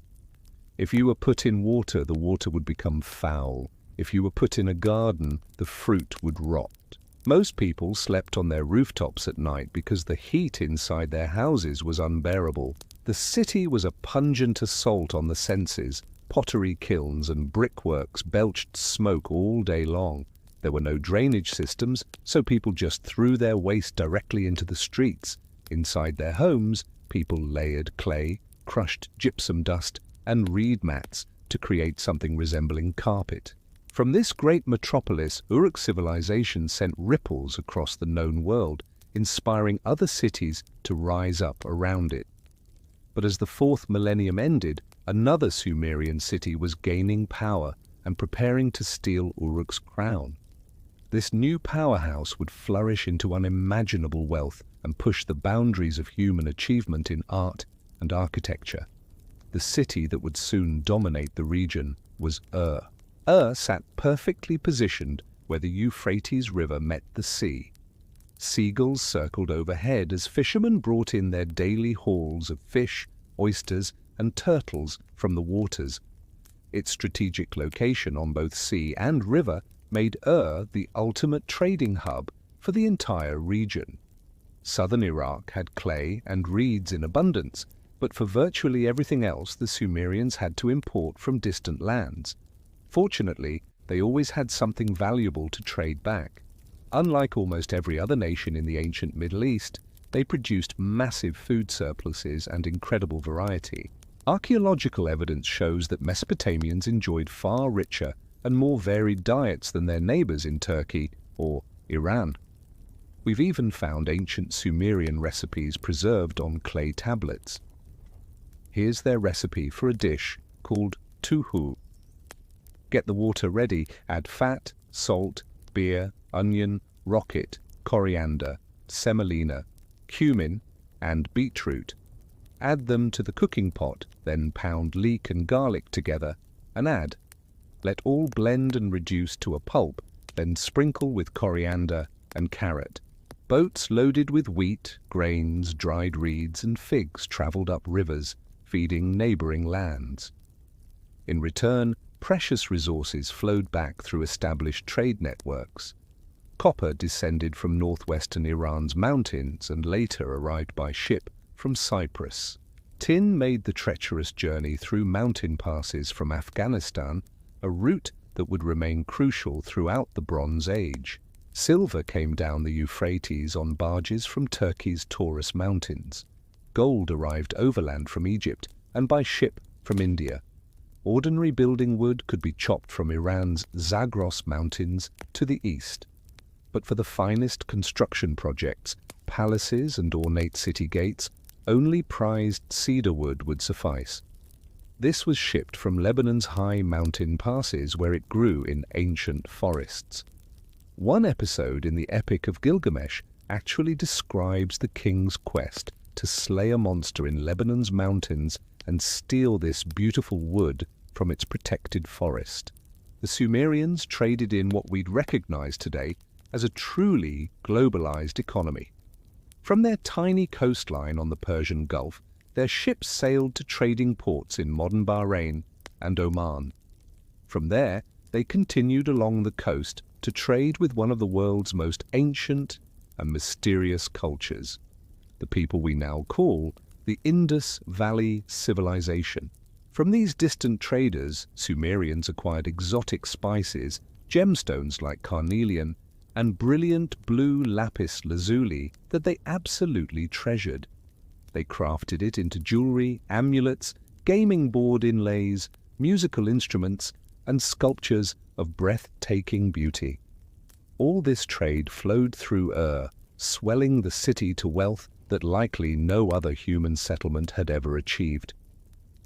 If you were put in water, the water would become foul. If you were put in a garden, the fruit would rot. Most people slept on their rooftops at night because the heat inside their houses was unbearable. The city was a pungent assault on the senses. Pottery kilns and brickworks belched smoke all day long. There were no drainage systems, so people just threw their waste directly into the streets. Inside their homes, people layered clay, crushed gypsum dust, and reed mats to create something resembling carpet. From this great metropolis, Uruk civilization sent ripples across the known world, inspiring other cities to rise up around it. But as the 4th millennium ended, another Sumerian city was gaining power and preparing to steal Uruk's crown. This new powerhouse would flourish into unimaginable wealth and push the boundaries of human achievement in art and architecture. The city that would soon dominate the region was Ur. Ur sat perfectly positioned where the Euphrates River met the sea. Seagulls circled overhead as fishermen brought in their daily hauls of fish, oysters, and turtles from the waters. Its strategic location on both sea and river made Ur the ultimate trading hub for the entire region. Southern Iraq had clay and reeds in abundance, but for virtually everything else the Sumerians had to import from distant lands. Fortunately, they always had something valuable to trade back. Unlike almost every other nation in the ancient Middle East, they produced massive food surpluses and incredible variety. Archaeological evidence shows that Mesopotamians enjoyed far richer and more varied diets than their neighbors in Turkey or Iran. We've even found ancient Sumerian recipes preserved on clay tablets. Here's their recipe for a dish called tuhu. Get the water ready, add fat, salt, beer, onion, rocket, coriander, semolina, cumin, and beetroot. Add them to the cooking pot, then pound leek and garlic together and add. Let all blend and reduce to a pulp, then sprinkle with coriander and carrot. Boats loaded with wheat, grains, dried reeds, and figs traveled up rivers, feeding neighboring lands. In return, precious resources flowed back through established trade networks. Copper descended from northwestern Iran's mountains and later arrived by ship from Cyprus. Tin made the treacherous journey through mountain passes from Afghanistan, a route that would remain crucial throughout the Bronze Age. Silver came down the Euphrates on barges from Turkey's Taurus Mountains. Gold arrived overland from Egypt and by ship from India. Ordinary building wood could be chopped from Iran's Zagros Mountains to the east. But for the finest construction projects, palaces and ornate city gates, only prized cedar wood would suffice. This was shipped from Lebanon's high mountain passes where it grew in ancient forests. One episode in the Epic of Gilgamesh actually describes the king's quest to slay a monster in Lebanon's mountains and steal this beautiful wood from its protected forest. The Sumerians traded in what we'd recognize today as a truly globalized economy. From their tiny coastline on the Persian Gulf, their ships sailed to trading ports in modern Bahrain and Oman. From there, they continued along the coast to trade with one of the world's most ancient and mysterious cultures, the people we now call the Indus Valley Civilization. From these distant traders, Sumerians acquired exotic spices, gemstones like carnelian, and brilliant blue lapis lazuli that they absolutely treasured. They crafted it into jewelry, amulets, gaming board inlays, musical instruments, and sculptures of breathtaking beauty. All this trade flowed through Ur, swelling the city to wealth that likely no other human settlement had ever achieved.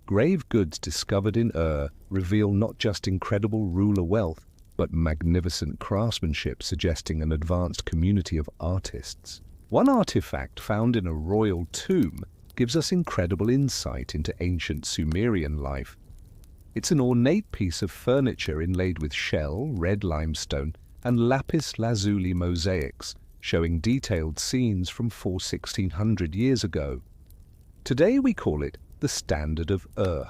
Grave goods discovered in Ur reveal not just incredible ruler wealth, but magnificent craftsmanship suggesting an advanced community of artists. One artifact found in a royal tomb gives us incredible insight into ancient Sumerian life. It's an ornate piece of furniture inlaid with shell, red limestone, and lapis lazuli mosaics, showing detailed scenes from 1600 years ago. Today we call it the Standard of Ur.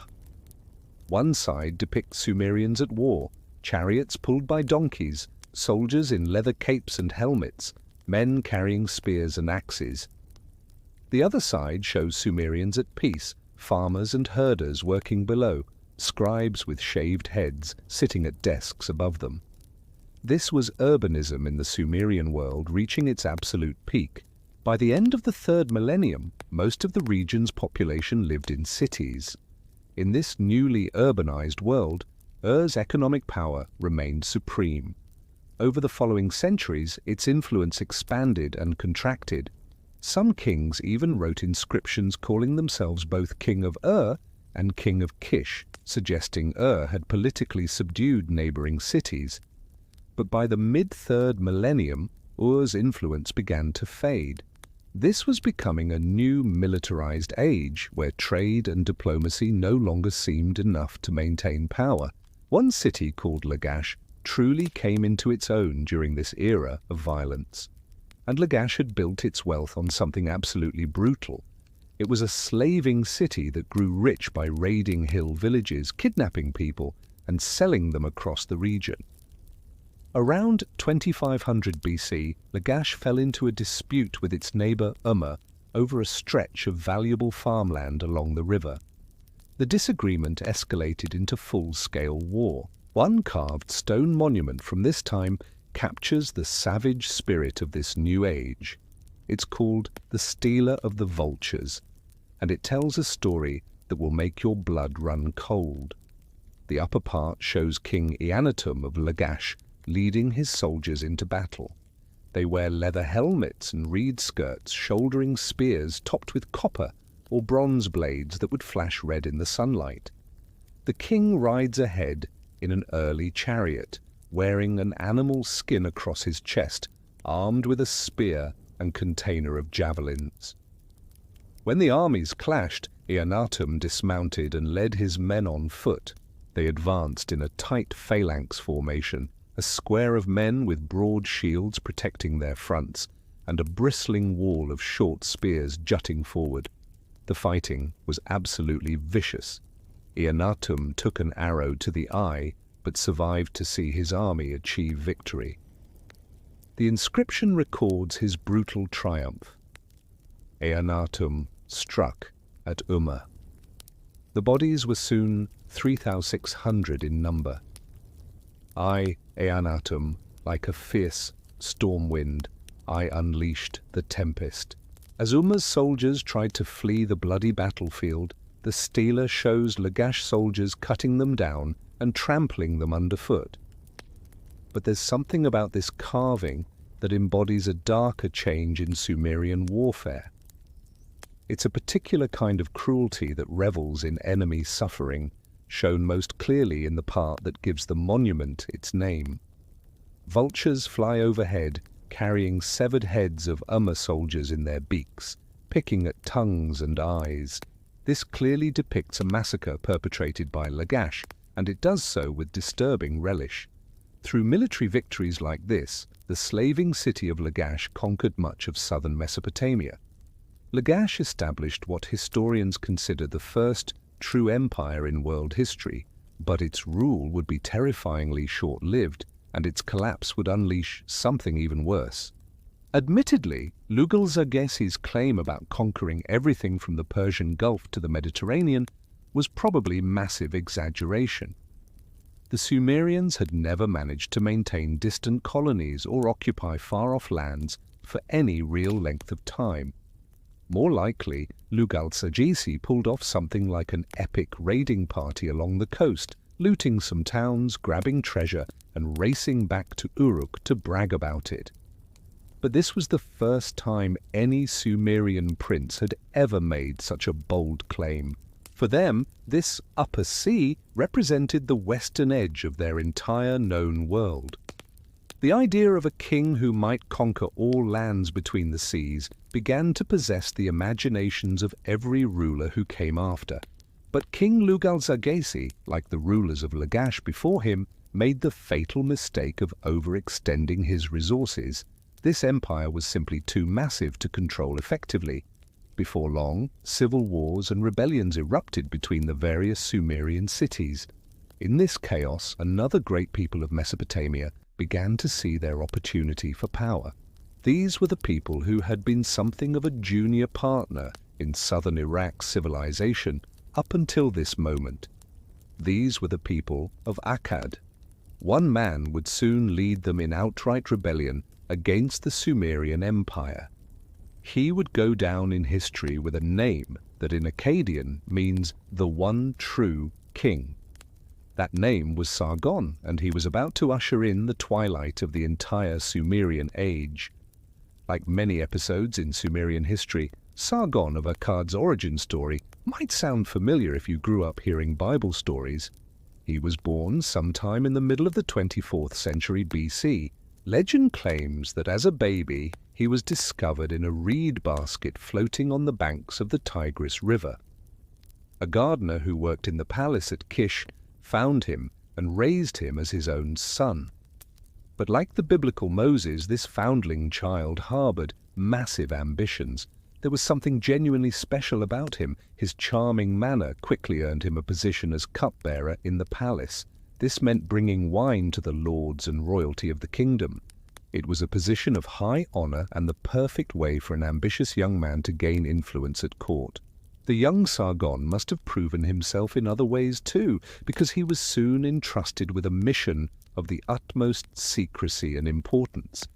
One side depicts Sumerians at war, chariots pulled by donkeys, soldiers in leather capes and helmets, men carrying spears and axes. The other side shows Sumerians at peace, farmers and herders working below, scribes with shaved heads sitting at desks above them. This was urbanism in the Sumerian world reaching its absolute peak. By the end of the 3rd millennium, most of the region's population lived in cities. In this newly urbanized world, Ur's economic power remained supreme. Over the following centuries, its influence expanded and contracted. Some kings even wrote inscriptions calling themselves both King of Ur and King of Kish, suggesting Ur had politically subdued neighboring cities. But by the mid-3rd millennium, Ur's influence began to fade. This was becoming a new militarized age where trade and diplomacy no longer seemed enough to maintain power. One city called Lagash truly came into its own during this era of violence. And Lagash had built its wealth on something absolutely brutal. It was a slaving city that grew rich by raiding hill villages, kidnapping people, and selling them across the region. Around 2500 BC, Lagash fell into a dispute with its neighbor Umma over a stretch of valuable farmland along the river. The disagreement escalated into full-scale war. One carved stone monument from this time captures the savage spirit of this new age. It's called the Stealer of the Vultures, and it tells a story that will make your blood run cold. The upper part shows King Eannatum of Lagash leading his soldiers into battle. They wear leather helmets and reed skirts, shouldering spears topped with copper or bronze blades that would flash red in the sunlight. The king rides ahead in an early chariot, wearing an animal skin across his chest, armed with a spear and container of javelins. When the armies clashed, Eannatum dismounted and led his men on foot. They advanced in a tight phalanx formation, a square of men with broad shields protecting their fronts, and a bristling wall of short spears jutting forward. The fighting was absolutely vicious. Eannatum took an arrow to the eye, but survived to see his army achieve victory. The inscription records his brutal triumph. Eannatum struck at Umma. The bodies were soon 3,600 in number. I, Eannatum, like a fierce storm wind, I unleashed the tempest. As Umma's soldiers tried to flee the bloody battlefield, the stealer shows Lagash soldiers cutting them down and trampling them underfoot. But there's something about this carving that embodies a darker change in Sumerian warfare. It's a particular kind of cruelty that revels in enemy suffering, shown most clearly in the part that gives the monument its name. Vultures fly overhead, carrying severed heads of Umma soldiers in their beaks, picking at tongues and eyes. This clearly depicts a massacre perpetrated by Lagash, and it does so with disturbing relish. Through military victories like this, the slaving city of Lagash conquered much of southern Mesopotamia. Lagash established what historians consider the first true empire in world history, but its rule would be terrifyingly short-lived, and its collapse would unleash something even worse. Admittedly, Lugal-Zarghesi's claim about conquering everything from the Persian Gulf to the Mediterranean was probably massive exaggeration. The Sumerians had never managed to maintain distant colonies or occupy far-off lands for any real length of time. More likely, Lugal-Zarghesi pulled off something like an epic raiding party along the coast, looting some towns, grabbing treasure, and racing back to Uruk to brag about it. But this was the first time any Sumerian prince had ever made such a bold claim. For them, this upper sea represented the western edge of their entire known world. The idea of a king who might conquer all lands between the seas began to possess the imaginations of every ruler who came after. But King Lugal-Zarghesi, like the rulers of Lagash before him, made the fatal mistake of overextending his resources. This empire was simply too massive to control effectively. Before long, civil wars and rebellions erupted between the various Sumerian cities. In this chaos, another great people of Mesopotamia began to see their opportunity for power. These were the people who had been something of a junior partner in southern Iraq's civilization up until this moment. These were the people of Akkad. One man would soon lead them in outright rebellion against the Sumerian Empire. He would go down in history with a name that in Akkadian means the one true king. That name was Sargon, and he was about to usher in the twilight of the entire Sumerian age. Like many episodes in Sumerian history, Sargon of Akkad's origin story might sound familiar if you grew up hearing Bible stories. He was born sometime in the middle of the 24th century BC. Legend claims that as a baby, he was discovered in a reed basket floating on the banks of the Tigris River. A gardener who worked in the palace at Kish found him and raised him as his own son. But like the biblical Moses, this foundling child harbored massive ambitions. There was something genuinely special about him. His charming manner quickly earned him a position as cupbearer in the palace. This meant bringing wine to the lords and royalty of the kingdom. It was a position of high honor and the perfect way for an ambitious young man to gain influence at court. The young Sargon must have proven himself in other ways too, because he was soon entrusted with a mission of the utmost secrecy and importance.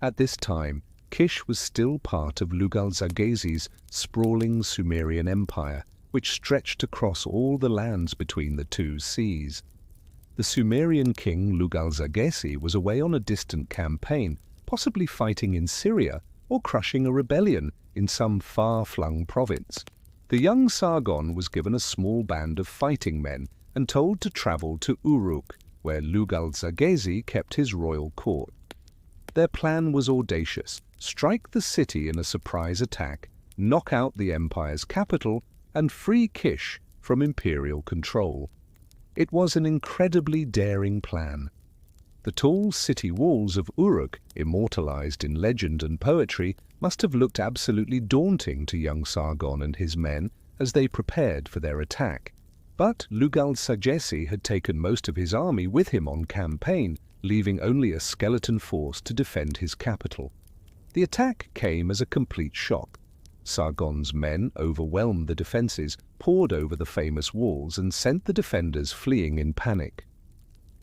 At this time, Kish was still part of Lugal-Zaghesi's sprawling Sumerian empire, which stretched across all the lands between the two seas. The Sumerian king Lugal-Zaghesi was away on a distant campaign, possibly fighting in Syria or crushing a rebellion in some far-flung province. The young Sargon was given a small band of fighting men and told to travel to Uruk, where Lugal-Zaghesi kept his royal court. Their plan was audacious: strike the city in a surprise attack, knock out the empire's capital, and free Kish from imperial control. It was an incredibly daring plan. The tall city walls of Uruk, immortalized in legend and poetry, must have looked absolutely daunting to young Sargon and his men as they prepared for their attack. But Lugal-Zaghesi had taken most of his army with him on campaign, leaving only a skeleton force to defend his capital. The attack came as a complete shock. Sargon's men overwhelmed the defenses, poured over the famous walls, and sent the defenders fleeing in panic.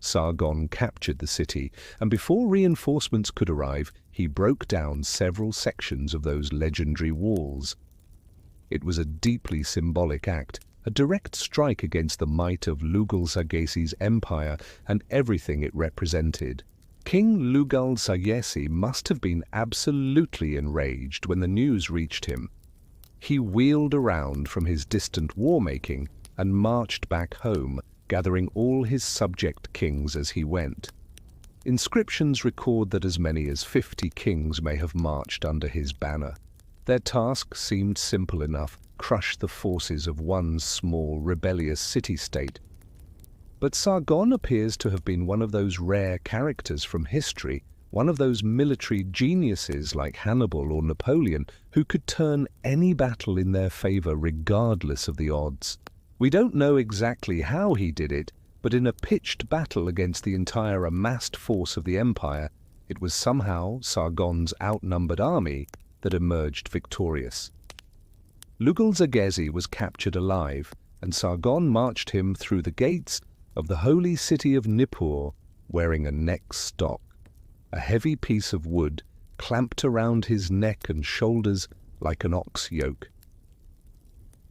Sargon captured the city, and before reinforcements could arrive, he broke down several sections of those legendary walls. It was a deeply symbolic act, a direct strike against the might of Lugal-Zaghesi's empire and everything it represented. King Lugal-Zaghesi must have been absolutely enraged when the news reached him. He wheeled around from his distant war-making and marched back home, gathering all his subject kings as he went. Inscriptions record that as many as 50 kings may have marched under his banner. Their task seemed simple enough: crush the forces of one small, rebellious city-state. But Sargon appears to have been one of those rare characters from history, one of those military geniuses like Hannibal or Napoleon, who could turn any battle in their favor regardless of the odds. We don't know exactly how he did it, but in a pitched battle against the entire amassed force of the empire, it was somehow Sargon's outnumbered army that emerged victorious. Lugal-Zaghesi was captured alive, and Sargon marched him through the gates of the holy city of Nippur, wearing a neck stock, a heavy piece of wood clamped around his neck and shoulders like an ox yoke.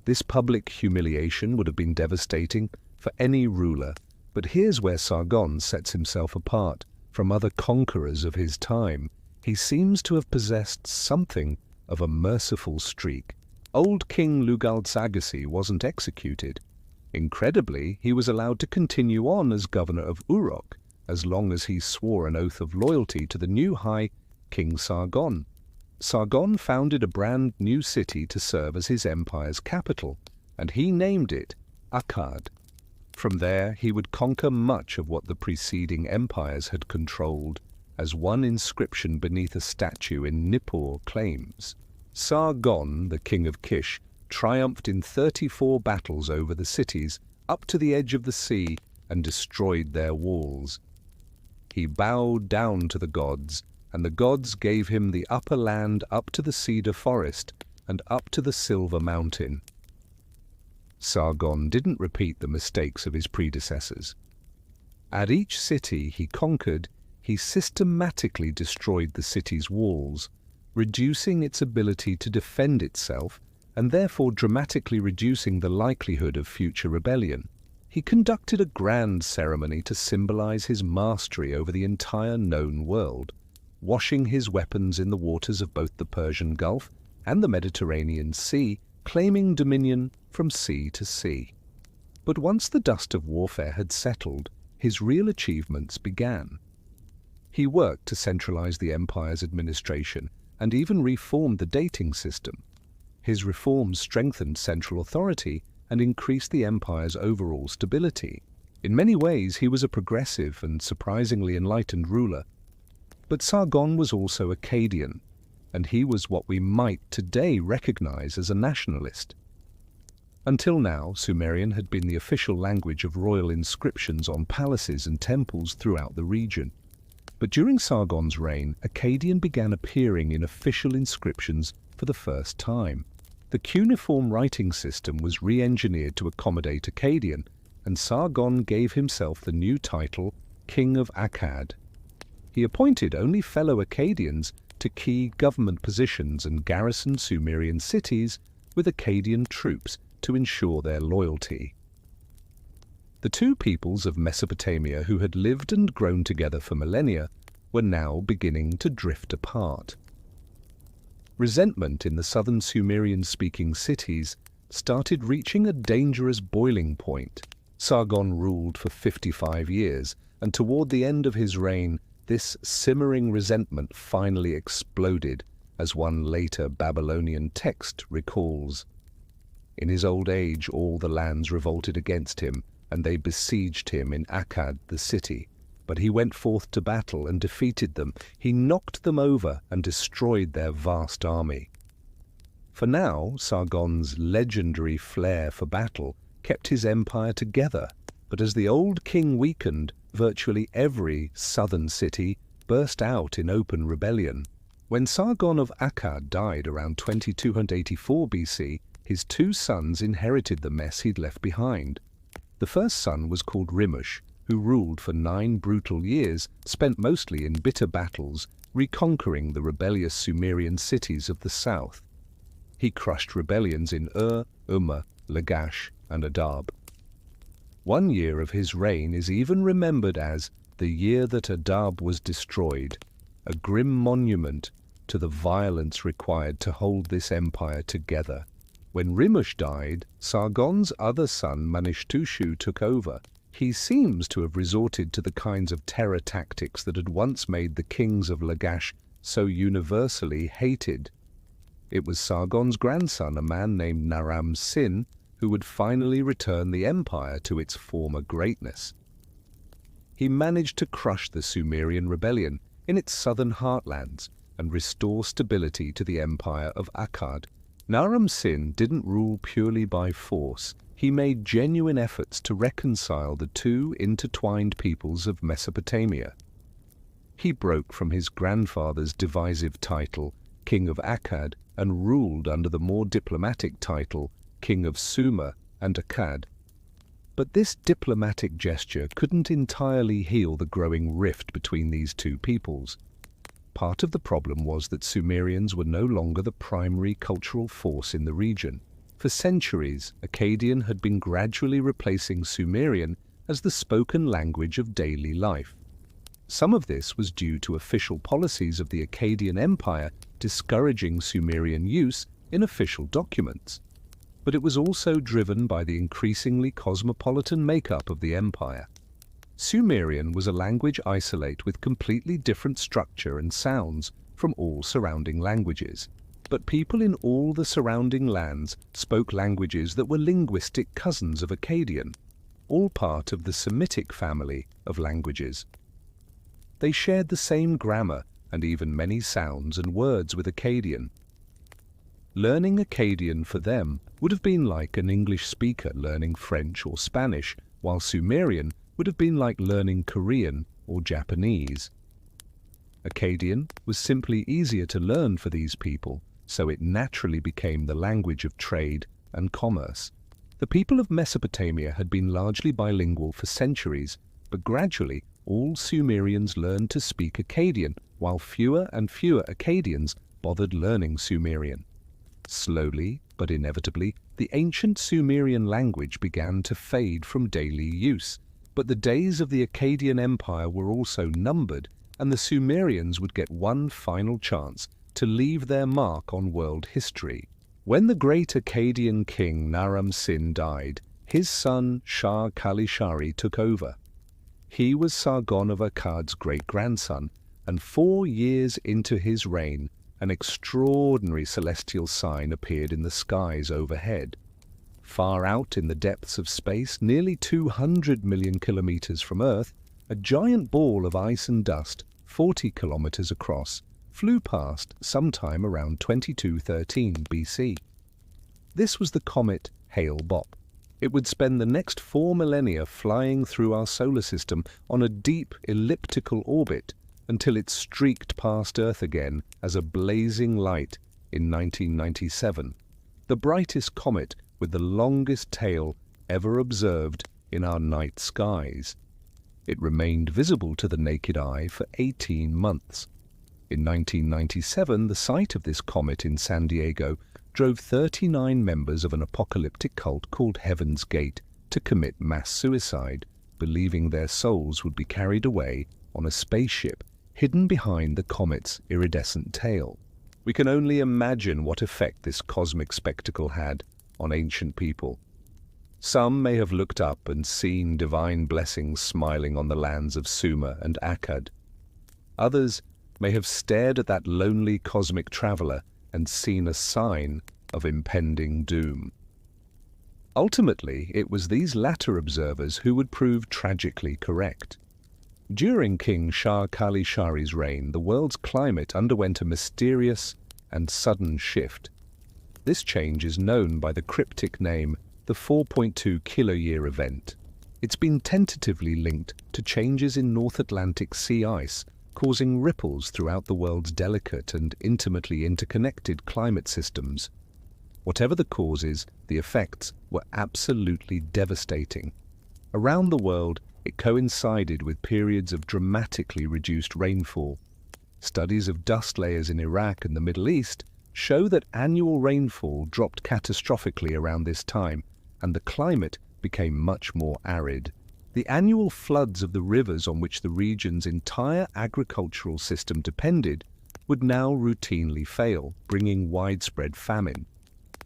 This public humiliation would have been devastating for any ruler, but here's where Sargon sets himself apart from other conquerors of his time. He seems to have possessed something of a merciful streak. Old King Lugal-Zaghesi wasn't executed. Incredibly, he was allowed to continue on as governor of Uruk, as long as he swore an oath of loyalty to the new High King Sargon. Sargon founded a brand new city to serve as his empire's capital, and he named it Akkad. From there, he would conquer much of what the preceding empires had controlled. as one inscription beneath a statue in Nippur claims. Sargon, the king of Kish, triumphed in 34 battles over the cities up to the edge of the sea and destroyed their walls. He bowed down to the gods, and the gods gave him the upper land up to the cedar forest and up to the silver mountain. Sargon didn't repeat the mistakes of his predecessors. At each city he conquered, he systematically destroyed the city's walls, reducing its ability to defend itself and therefore dramatically reducing the likelihood of future rebellion. He conducted a grand ceremony to symbolize his mastery over the entire known world, washing his weapons in the waters of both the Persian Gulf and the Mediterranean Sea, claiming dominion from sea to sea. But once the dust of warfare had settled, his real achievements began. He worked to centralize the empire's administration and even reformed the dating system. His reforms strengthened central authority and increased the empire's overall stability. In many ways, he was a progressive and surprisingly enlightened ruler. But Sargon was also Akkadian, and he was what we might today recognize as a nationalist. Until now, Sumerian had been the official language of royal inscriptions on palaces and temples throughout the region. But during Sargon's reign, Akkadian began appearing in official inscriptions for the first time. The cuneiform writing system was re-engineered to accommodate Akkadian, and Sargon gave himself the new title, King of Akkad. He appointed only fellow Akkadians to key government positions and garrisoned Sumerian cities with Akkadian troops to ensure their loyalty. The two peoples of Mesopotamia who had lived and grown together for millennia were now beginning to drift apart. Resentment in the southern Sumerian-speaking cities started reaching a dangerous boiling point. Sargon ruled for 55 years, and toward the end of his reign, this simmering resentment finally exploded, as one later Babylonian text recalls. In his old age, all the lands revolted against him, and they besieged him in Akkad, the city. But he went forth to battle and defeated them. He knocked them over and destroyed their vast army. For now, Sargon's legendary flair for battle kept his empire together. But as the old king weakened, virtually every southern city burst out in open rebellion. When Sargon of Akkad died around 2284 BC, his two sons inherited the mess he'd left behind. The first son was called Rimush, who ruled for 9 brutal years, spent mostly in bitter battles, reconquering the rebellious Sumerian cities of the south. He crushed rebellions in Umma, Lagash, and Adab. One year of his reign is even remembered as the year that Adab was destroyed, a grim monument to the violence required to hold this empire together. When Rimush died, Sargon's other son Manishtushu took over. He seems to have resorted to the kinds of terror tactics that had once made the kings of Lagash so universally hated. It was Sargon's grandson, a man named Naram-Sin, who would finally return the empire to its former greatness. He managed to crush the Sumerian rebellion in its southern heartlands and restore stability to the empire of Akkad. Naram-Sin didn't rule purely by force. He made genuine efforts to reconcile the two intertwined peoples of Mesopotamia. He broke from his grandfather's divisive title, King of Akkad, and ruled under the more diplomatic title, King of Sumer and Akkad. But this diplomatic gesture couldn't entirely heal the growing rift between these two peoples. Part of the problem was that Sumerians were no longer the primary cultural force in the region. For centuries, Akkadian had been gradually replacing Sumerian as the spoken language of daily life. Some of this was due to official policies of the Akkadian Empire discouraging Sumerian use in official documents. But it was also driven by the increasingly cosmopolitan makeup of the empire. Sumerian was a language isolate with completely different structure and sounds from all surrounding languages. But people in all the surrounding lands spoke languages that were linguistic cousins of Akkadian, all part of the Semitic family of languages. They shared the same grammar and even many sounds and words with Akkadian. Learning Akkadian for them would have been like an English speaker learning French or Spanish, while Sumerian would have been like learning Korean or Japanese. Akkadian was simply easier to learn for these people, so it naturally became the language of trade and commerce. The people of Mesopotamia had been largely bilingual for centuries, but gradually all Sumerians learned to speak Akkadian, while fewer and fewer Akkadians bothered learning Sumerian. Slowly, but inevitably, the ancient Sumerian language began to fade from daily use. But the days of the Akkadian Empire were also numbered, and the Sumerians would get one final chance to leave their mark on world history. When the great Akkadian king Naram-Sin died, his son Shah-Kali-Shari took over. He was Sargon of Akkad's great-grandson, and 4 years into his reign, an extraordinary celestial sign appeared in the skies overhead. Far out in the depths of space, nearly 200 million kilometers from Earth, a giant ball of ice and dust, 40 kilometers across, flew past sometime around 2213 BC. This was the comet Hale-Bopp. It would spend the next 4 millennia flying through our solar system on a deep elliptical orbit until it streaked past Earth again as a blazing light in 1997, the brightest comet with the longest tail ever observed in our night skies. It remained visible to the naked eye for 18 months. In 1997, the sight of this comet in San Diego drove 39 members of an apocalyptic cult called Heaven's Gate to commit mass suicide, believing their souls would be carried away on a spaceship hidden behind the comet's iridescent tail. We can only imagine what effect this cosmic spectacle had on ancient people. Some may have looked up and seen divine blessings smiling on the lands of Sumer and Akkad. Others may have stared at that lonely cosmic traveler and seen a sign of impending doom. Ultimately, it was these latter observers who would prove tragically correct. During King Shah-Kali-Shari's reign, the world's climate underwent a mysterious and sudden shift. This change is known by the cryptic name the 4.2 kiloyear event. It's been tentatively linked to changes in North Atlantic sea ice, causing ripples throughout the world's delicate and intimately interconnected climate systems. Whatever the causes, the effects were absolutely devastating. Around the world, it coincided with periods of dramatically reduced rainfall. Studies of dust layers in Iraq and the Middle East show that annual rainfall dropped catastrophically around this time, and the climate became much more arid. The annual floods of the rivers on which the region's entire agricultural system depended would now routinely fail, bringing widespread famine.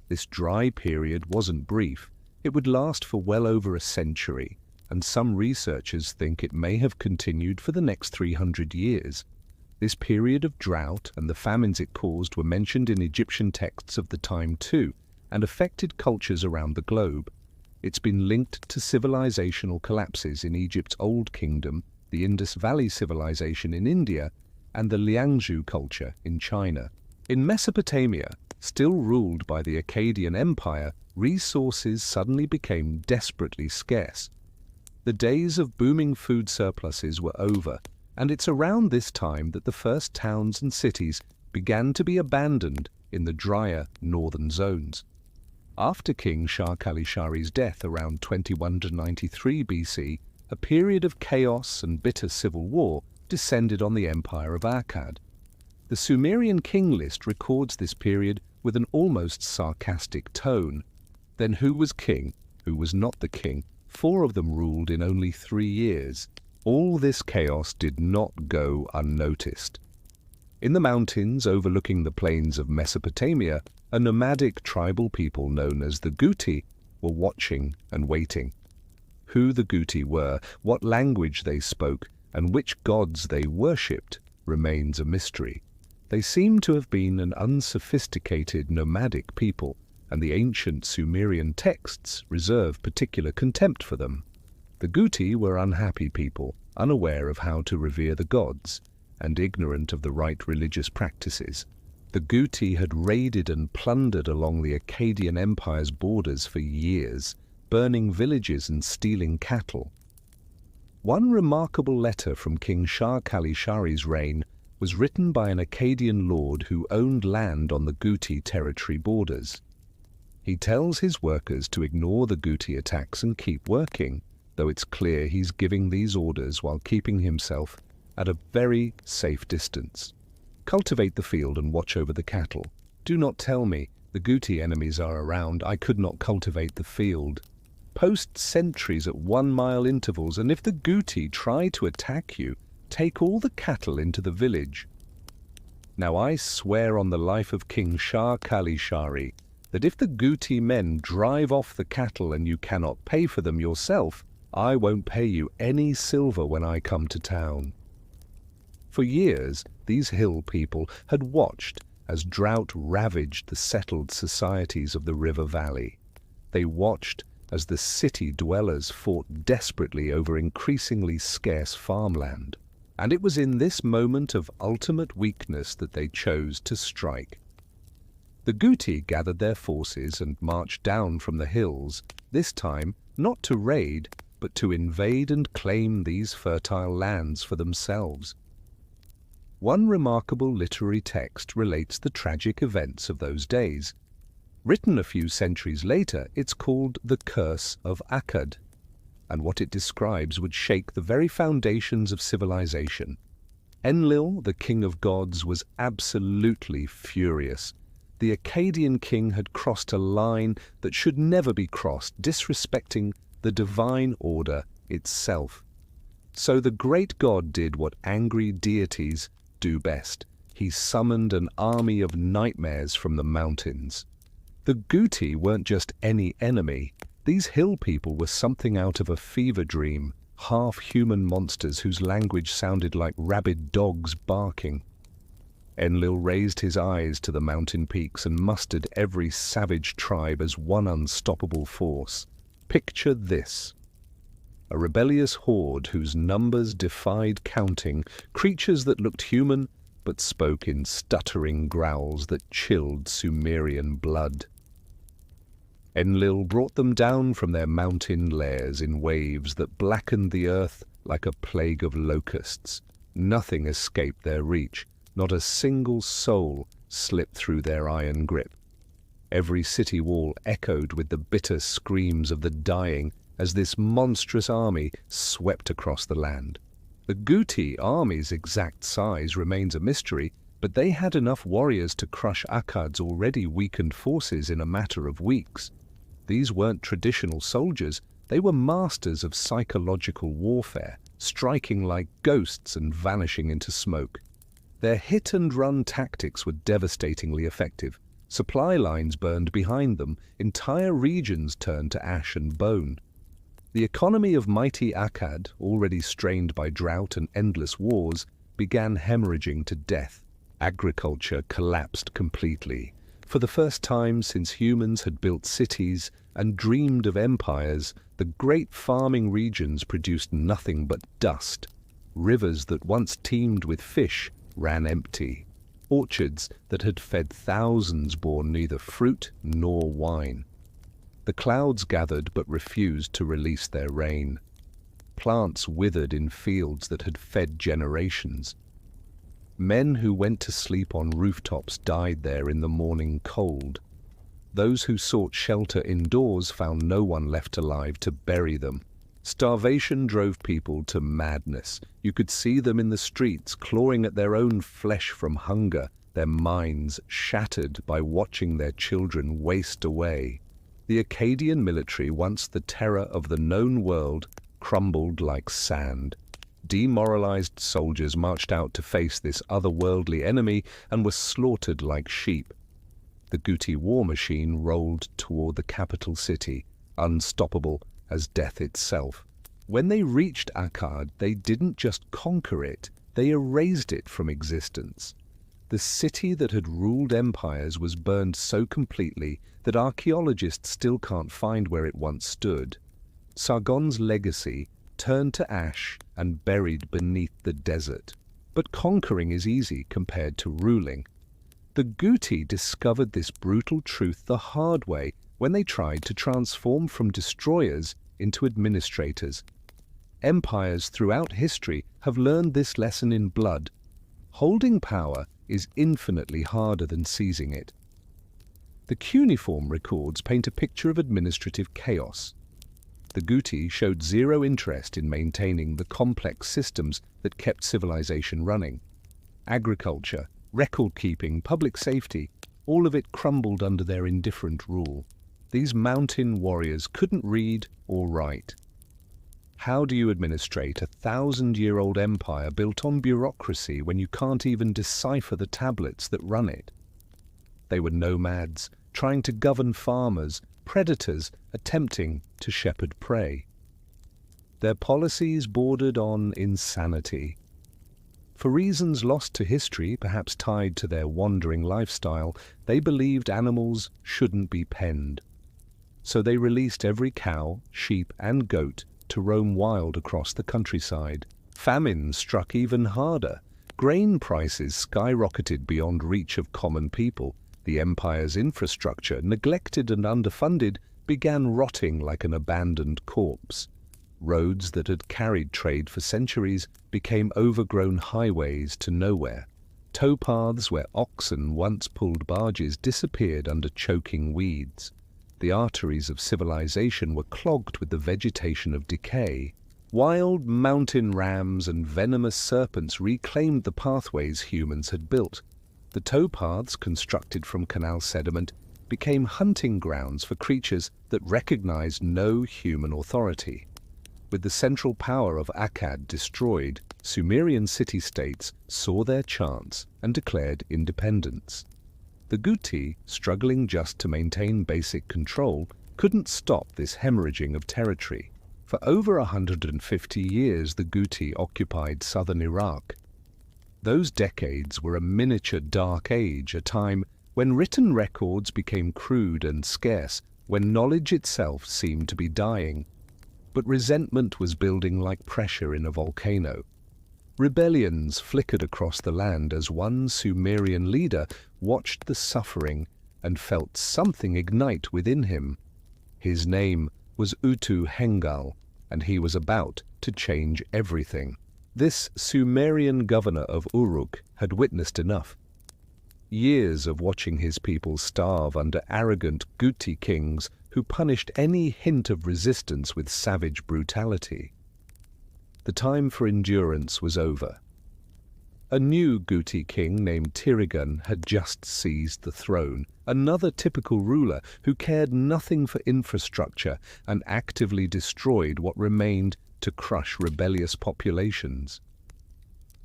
This dry period wasn't brief. It would last for well over a century, and some researchers think it may have continued for the next 300 years. This period of drought and the famines it caused were mentioned in Egyptian texts of the time too, and affected cultures around the globe. It's been linked to civilizational collapses in Egypt's Old Kingdom, the Indus Valley Civilization in India, and the Liangzhu culture in China. In Mesopotamia, still ruled by the Akkadian Empire, resources suddenly became desperately scarce. The days of booming food surpluses were over, and it's around this time that the first towns and cities began to be abandoned in the drier northern zones. After King Shah-Kali-Shari's death around 2193 BC, a period of chaos and bitter civil war descended on the empire of Akkad. The Sumerian king list records this period with an almost sarcastic tone. Then who was king? Who was not the king? 4 of them ruled in only 3 years. All this chaos did not go unnoticed. In the mountains overlooking the plains of Mesopotamia, a nomadic tribal people known as the Guti were watching and waiting. Who the Guti were, what language they spoke, and which gods they worshipped remains a mystery. They seem to have been an unsophisticated nomadic people, and the ancient Sumerian texts reserve particular contempt for them. The Guti were unhappy people, unaware of how to revere the gods, and ignorant of the right religious practices. The Guti had raided and plundered along the Akkadian Empire's borders for years, burning villages and stealing cattle. One remarkable letter from King Shar-Kali-Shari's reign was written by an Akkadian lord who owned land on the Guti territory borders. He tells his workers to ignore the Guti attacks and keep working, though it's clear he's giving these orders while keeping himself at a very safe distance. Cultivate the field and watch over the cattle. Do not tell me the Guti enemies are around. I could not cultivate the field. Post sentries at 1-mile intervals, and if the Guti try to attack you, take all the cattle into the village. Now I swear on the life of King Shar-Kali-Shari that if the Guti men drive off the cattle and you cannot pay for them yourself, I won't pay you any silver when I come to town. For years, these hill people had watched as drought ravaged the settled societies of the river valley. They watched as the city dwellers fought desperately over increasingly scarce farmland. And it was in this moment of ultimate weakness that they chose to strike. The Guti gathered their forces and marched down from the hills, this time not to raid, but to invade and claim these fertile lands for themselves. One remarkable literary text relates the tragic events of those days. Written a few centuries later, it's called The Curse of Akkad, and what it describes would shake the very foundations of civilization. Enlil, the king of gods, was absolutely furious. The Akkadian king had crossed a line that should never be crossed, disrespecting the divine order itself. So the great god did what angry deities do best. He summoned an army of nightmares from the mountains. The Guti weren't just any enemy. These hill people were something out of a fever dream, half-human monsters whose language sounded like rabid dogs barking. Enlil raised his eyes to the mountain peaks and mustered every savage tribe as one unstoppable force. Picture this: a rebellious horde whose numbers defied counting, creatures that looked human but spoke in stuttering growls that chilled Sumerian blood. Enlil brought them down from their mountain lairs in waves that blackened the earth like a plague of locusts. Nothing escaped their reach, not a single soul slipped through their iron grip. Every city wall echoed with the bitter screams of the dying as this monstrous army swept across the land. The Guti army's exact size remains a mystery, but they had enough warriors to crush Akkad's already weakened forces in a matter of weeks. These weren't traditional soldiers, they were masters of psychological warfare, striking like ghosts and vanishing into smoke. Their hit-and-run tactics were devastatingly effective. Supply lines burned behind them, entire regions turned to ash and bone. The economy of mighty Akkad, already strained by drought and endless wars, began hemorrhaging to death. Agriculture collapsed completely. For the first time since humans had built cities and dreamed of empires, the great farming regions produced nothing but dust. Rivers that once teemed with fish ran empty. Orchards that had fed thousands bore neither fruit nor wine. The clouds gathered but refused to release their rain. Plants withered in fields that had fed generations. Men who went to sleep on rooftops died there in the morning cold. Those who sought shelter indoors found no one left alive to bury them. Starvation drove people to madness. You could see them in the streets, clawing at their own flesh from hunger, their minds shattered by watching their children waste away. The Akkadian military, once the terror of the known world, crumbled like sand. Demoralized soldiers marched out to face this otherworldly enemy and were slaughtered like sheep. The Guti war machine rolled toward the capital city, unstoppable as death itself. When they reached Akkad, they didn't just conquer it, they erased it from existence. The city that had ruled empires was burned so completely that archaeologists still can't find where it once stood. Sargon's legacy turned to ash and buried beneath the desert. But conquering is easy compared to ruling. The Guti discovered this brutal truth the hard way when they tried to transform from destroyers into administrators. Empires throughout history have learned this lesson in blood. Holding power is infinitely harder than seizing it. The cuneiform records paint a picture of administrative chaos. The Guti showed zero interest in maintaining the complex systems that kept civilization running. Agriculture, record-keeping, public safety, all of it crumbled under their indifferent rule. These mountain warriors couldn't read or write. How do you administrate a 1,000-year-old empire built on bureaucracy when you can't even decipher the tablets that run it? They were nomads, trying to govern farmers, predators attempting to shepherd prey. Their policies bordered on insanity. For reasons lost to history, perhaps tied to their wandering lifestyle, they believed animals shouldn't be penned. So they released every cow, sheep, and goat to roam wild across the countryside. Famine struck even harder. Grain prices skyrocketed beyond reach of common people. The empire's infrastructure, neglected and underfunded, began rotting like an abandoned corpse. Roads that had carried trade for centuries became overgrown highways to nowhere. Towpaths where oxen once pulled barges disappeared under choking weeds. The arteries of civilization were clogged with the vegetation of decay. Wild mountain rams and venomous serpents reclaimed the pathways humans had built. The towpaths, constructed from canal sediment, became hunting grounds for creatures that recognized no human authority. With the central power of Akkad destroyed, Sumerian city-states saw their chance and declared independence. The Guti, struggling just to maintain basic control, couldn't stop this hemorrhaging of territory. For over 150 years, the Guti occupied southern Iraq. Those decades were a miniature dark age, a time when written records became crude and scarce, when knowledge itself seemed to be dying. But resentment was building like pressure in a volcano. Rebellions flickered across the land as one Sumerian leader watched the suffering and felt something ignite within him. His name was Utu-Hengal, and he was about to change everything. This Sumerian governor of Uruk had witnessed enough. Years of watching his people starve under arrogant Guti kings who punished any hint of resistance with savage brutality. The time for endurance was over. A new Guti king named Tirigan had just seized the throne, another typical ruler who cared nothing for infrastructure and actively destroyed what remained to crush rebellious populations.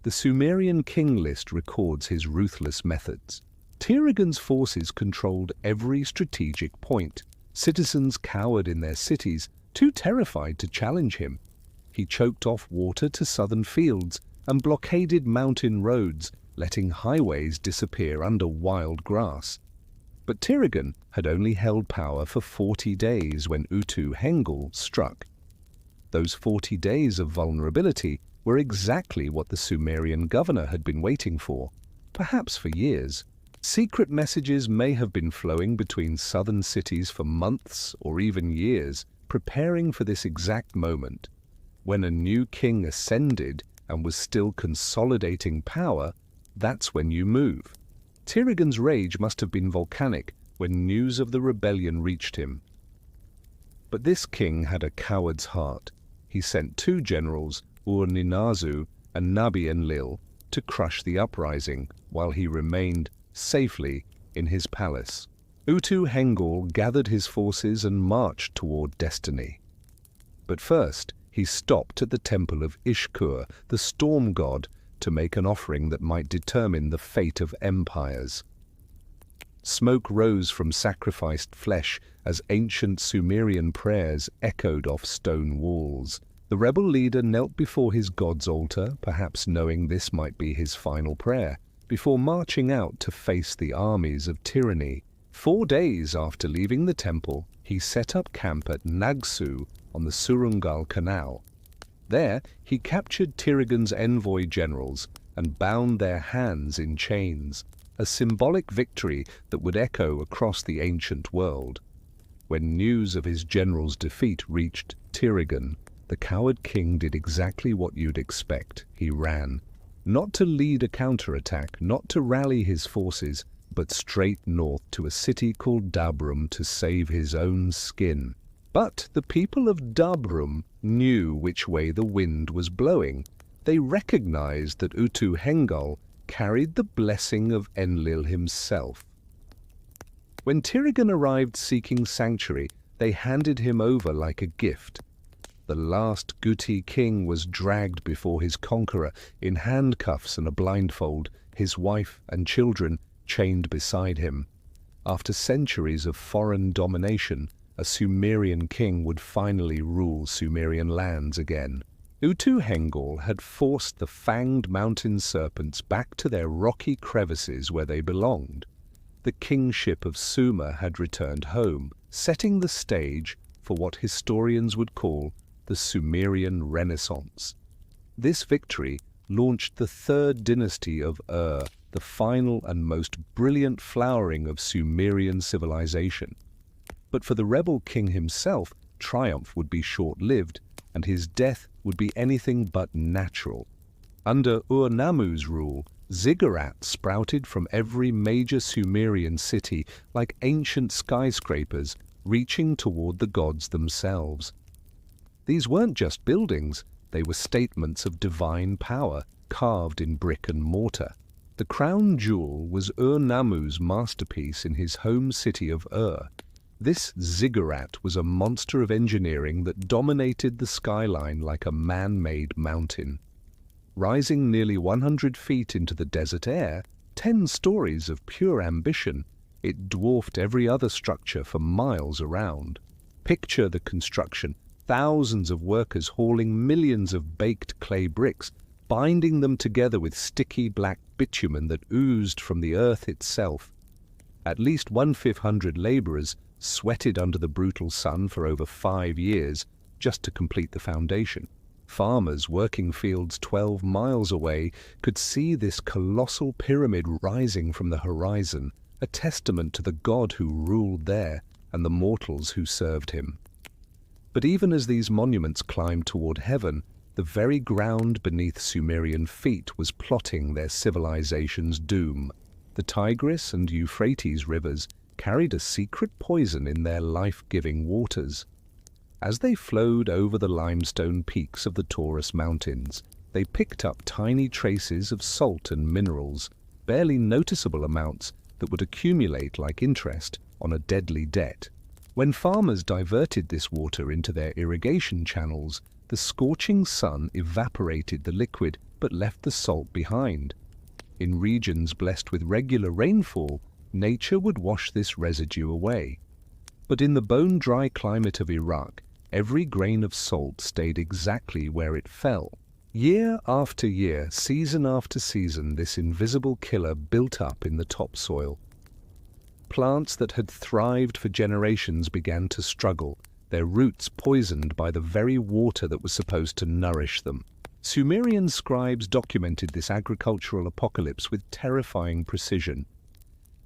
The Sumerian king list records his ruthless methods. Tirigan's forces controlled every strategic point. Citizens cowered in their cities, too terrified to challenge him. He choked off water to southern fields and blockaded mountain roads, letting highways disappear under wild grass. But Tirigan had only held power for 40 days when Utu-Hengal struck. Those 40 days of vulnerability were exactly what the Sumerian governor had been waiting for, perhaps for years. Secret messages may have been flowing between southern cities for months or even years, preparing for this exact moment. When a new king ascended and was still consolidating power, that's when you move. Tirigan's rage must have been volcanic when news of the rebellion reached him. But this king had a coward's heart. He sent 2 generals, Ur-Ninazu and Nabi-Enlil, to crush the uprising while he remained safely in his palace. Utu-Hengal gathered his forces and marched toward destiny. But first, he stopped at the temple of Ishkur, the storm god, to make an offering that might determine the fate of empires. Smoke rose from sacrificed flesh as ancient Sumerian prayers echoed off stone walls. The rebel leader knelt before his god's altar, perhaps knowing this might be his final prayer, before marching out to face the armies of tyranny. 4 days after leaving the temple, he set up camp at Nagsu, on the Surungal Canal. There, he captured Tirigan's envoy generals and bound their hands in chains, a symbolic victory that would echo across the ancient world. When news of his general's defeat reached Tirigan, the coward king did exactly what you'd expect. He ran. Not to lead a counterattack, not to rally his forces, but straight north to a city called Dabrum to save his own skin. But the people of Dabrum knew which way the wind was blowing. They recognized that Utu Hengal carried the blessing of Enlil himself. When Tirigan arrived seeking sanctuary, they handed him over like a gift. The last Guti king was dragged before his conqueror in handcuffs and a blindfold, his wife and children chained beside him. After centuries of foreign domination, a Sumerian king would finally rule Sumerian lands again. Utu Hengal had forced the fanged mountain serpents back to their rocky crevices where they belonged. The kingship of Sumer had returned home, setting the stage for what historians would call the Sumerian Renaissance. This victory launched the third dynasty of Ur, the final and most brilliant flowering of Sumerian civilization. But for the rebel king himself, triumph would be short-lived, and his death would be anything but natural. Under Ur-Nammu's rule, ziggurats sprouted from every major Sumerian city like ancient skyscrapers reaching toward the gods themselves. These weren't just buildings, they were statements of divine power, carved in brick and mortar. The crown jewel was Ur-Nammu's masterpiece in his home city of Ur. This ziggurat was a monster of engineering that dominated the skyline like a man-made mountain. Rising nearly 100 feet into the desert air, 10 stories of pure ambition, it dwarfed every other structure for miles around. Picture the construction. Thousands of workers hauling millions of baked clay bricks, binding them together with sticky black bitumen that oozed from the earth itself. At least 1,500 laborers sweated under the brutal sun for over 5 years just to complete the foundation. Farmers working fields 12 miles away could see this colossal pyramid rising from the horizon, a testament to the god who ruled there and the mortals who served him. But even as these monuments climbed toward heaven, the very ground beneath Sumerian feet was plotting their civilization's doom. The Tigris and Euphrates rivers carried a secret poison in their life-giving waters. As they flowed over the limestone peaks of the Taurus Mountains, they picked up tiny traces of salt and minerals, barely noticeable amounts that would accumulate like interest on a deadly debt. When farmers diverted this water into their irrigation channels, the scorching sun evaporated the liquid but left the salt behind. In regions blessed with regular rainfall, nature would wash this residue away. But in the bone-dry climate of Iraq, every grain of salt stayed exactly where it fell. Year after year, season after season, this invisible killer built up in the topsoil. Plants that had thrived for generations began to struggle, their roots poisoned by the very water that was supposed to nourish them. Sumerian scribes documented this agricultural apocalypse with terrifying precision.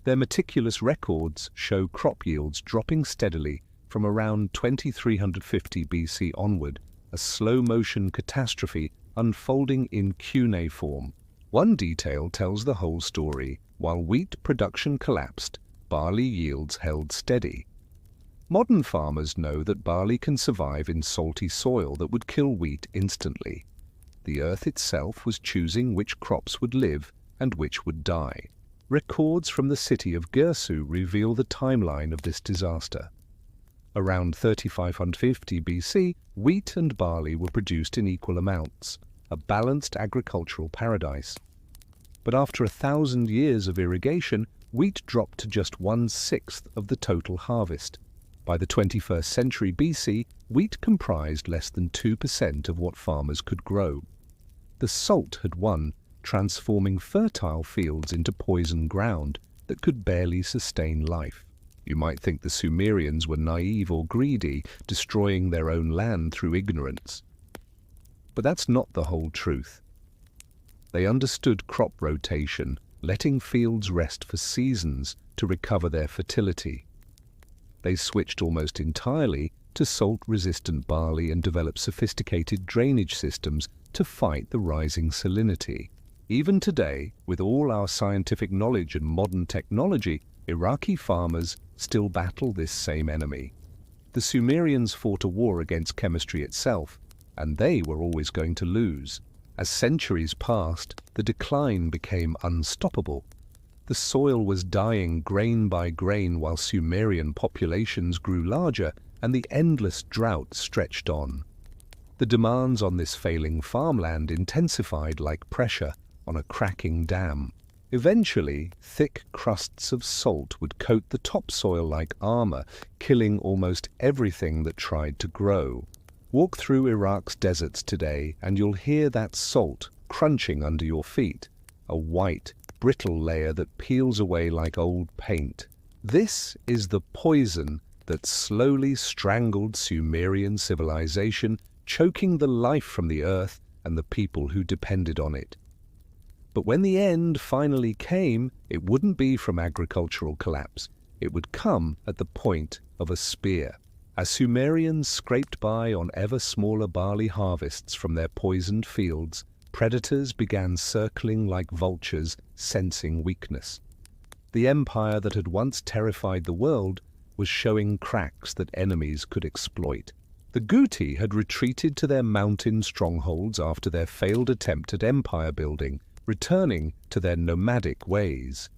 Their meticulous records show crop yields dropping steadily from around 2350 BC onward, a slow-motion catastrophe unfolding in cuneiform. One detail tells the whole story. While wheat production collapsed, barley yields held steady. Modern farmers know that barley can survive in salty soil that would kill wheat instantly. The earth itself was choosing which crops would live and which would die. Records from the city of Gersu reveal the timeline of this disaster. Around 3550 BC, wheat and barley were produced in equal amounts, a balanced agricultural paradise. But after 1,000 years of irrigation, wheat dropped to just 1/6 of the total harvest. By the 21st century BC, wheat comprised less than 2% of what farmers could grow. The salt had won, transforming fertile fields into poison ground that could barely sustain life. You might think the Sumerians were naive or greedy, destroying their own land through ignorance. But that's not the whole truth. They understood crop rotation, letting fields rest for seasons to recover their fertility. They switched almost entirely to salt-resistant barley and developed sophisticated drainage systems to fight the rising salinity. Even today, with all our scientific knowledge and modern technology, Iraqi farmers still battle this same enemy. The Sumerians fought a war against chemistry itself, and they were always going to lose. As centuries passed, the decline became unstoppable. The soil was dying grain by grain while Sumerian populations grew larger and the endless drought stretched on. The demands on this failing farmland intensified like pressure on a cracking dam. Eventually, thick crusts of salt would coat the topsoil like armor, killing almost everything that tried to grow. Walk through Iraq's deserts today and you'll hear that salt crunching under your feet, a white, brittle layer that peels away like old paint. This is the poison that slowly strangled Sumerian civilization, choking the life from the earth and the people who depended on it. But when the end finally came, it wouldn't be from agricultural collapse. It would come at the point of a spear. As Sumerians scraped by on ever smaller barley harvests from their poisoned fields, predators began circling like vultures, sensing weakness. The empire that had once terrified the world was showing cracks that enemies could exploit. The Guti had retreated to their mountain strongholds after their failed attempt at empire building, returning to their nomadic ways.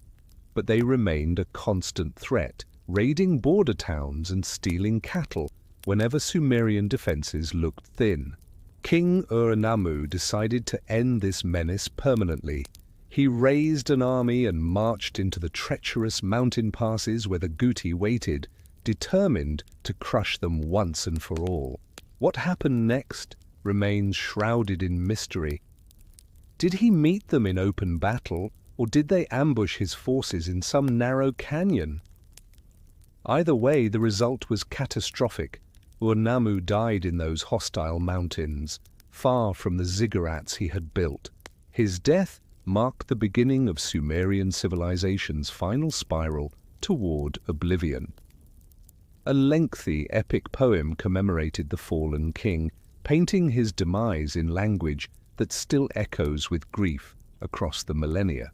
But they remained a constant threat, raiding border towns and stealing cattle whenever Sumerian defenses looked thin. King Ur-Nammu decided to end this menace permanently. He raised an army and marched into the treacherous mountain passes where the Guti waited, determined to crush them once and for all. What happened next remains shrouded in mystery. Did he meet them in open battle, or did they ambush his forces in some narrow canyon? Either way, the result was catastrophic. Ur-Nammu died in those hostile mountains, far from the ziggurats he had built. His death marked the beginning of Sumerian civilization's final spiral toward oblivion. A lengthy epic poem commemorated the fallen king, painting his demise in language that still echoes with grief across the millennia.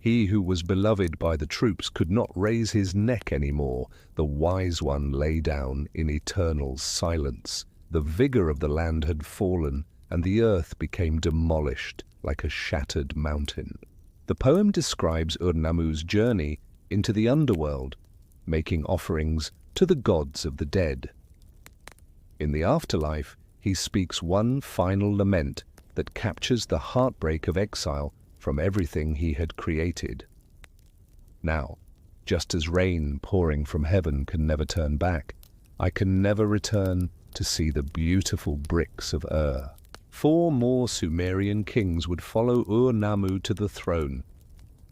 He who was beloved by the troops could not raise his neck anymore. The wise one lay down in eternal silence. The vigor of the land had fallen, and the earth became demolished like a shattered mountain. The poem describes Ur-Nammu's journey into the underworld, making offerings to the gods of the dead. In the afterlife, he speaks one final lament that captures the heartbreak of exile from everything he had created. Now, just as rain pouring from heaven can never turn back, I can never return to see the beautiful bricks of Ur. 4 more Sumerian kings would follow Ur-Nammu to the throne.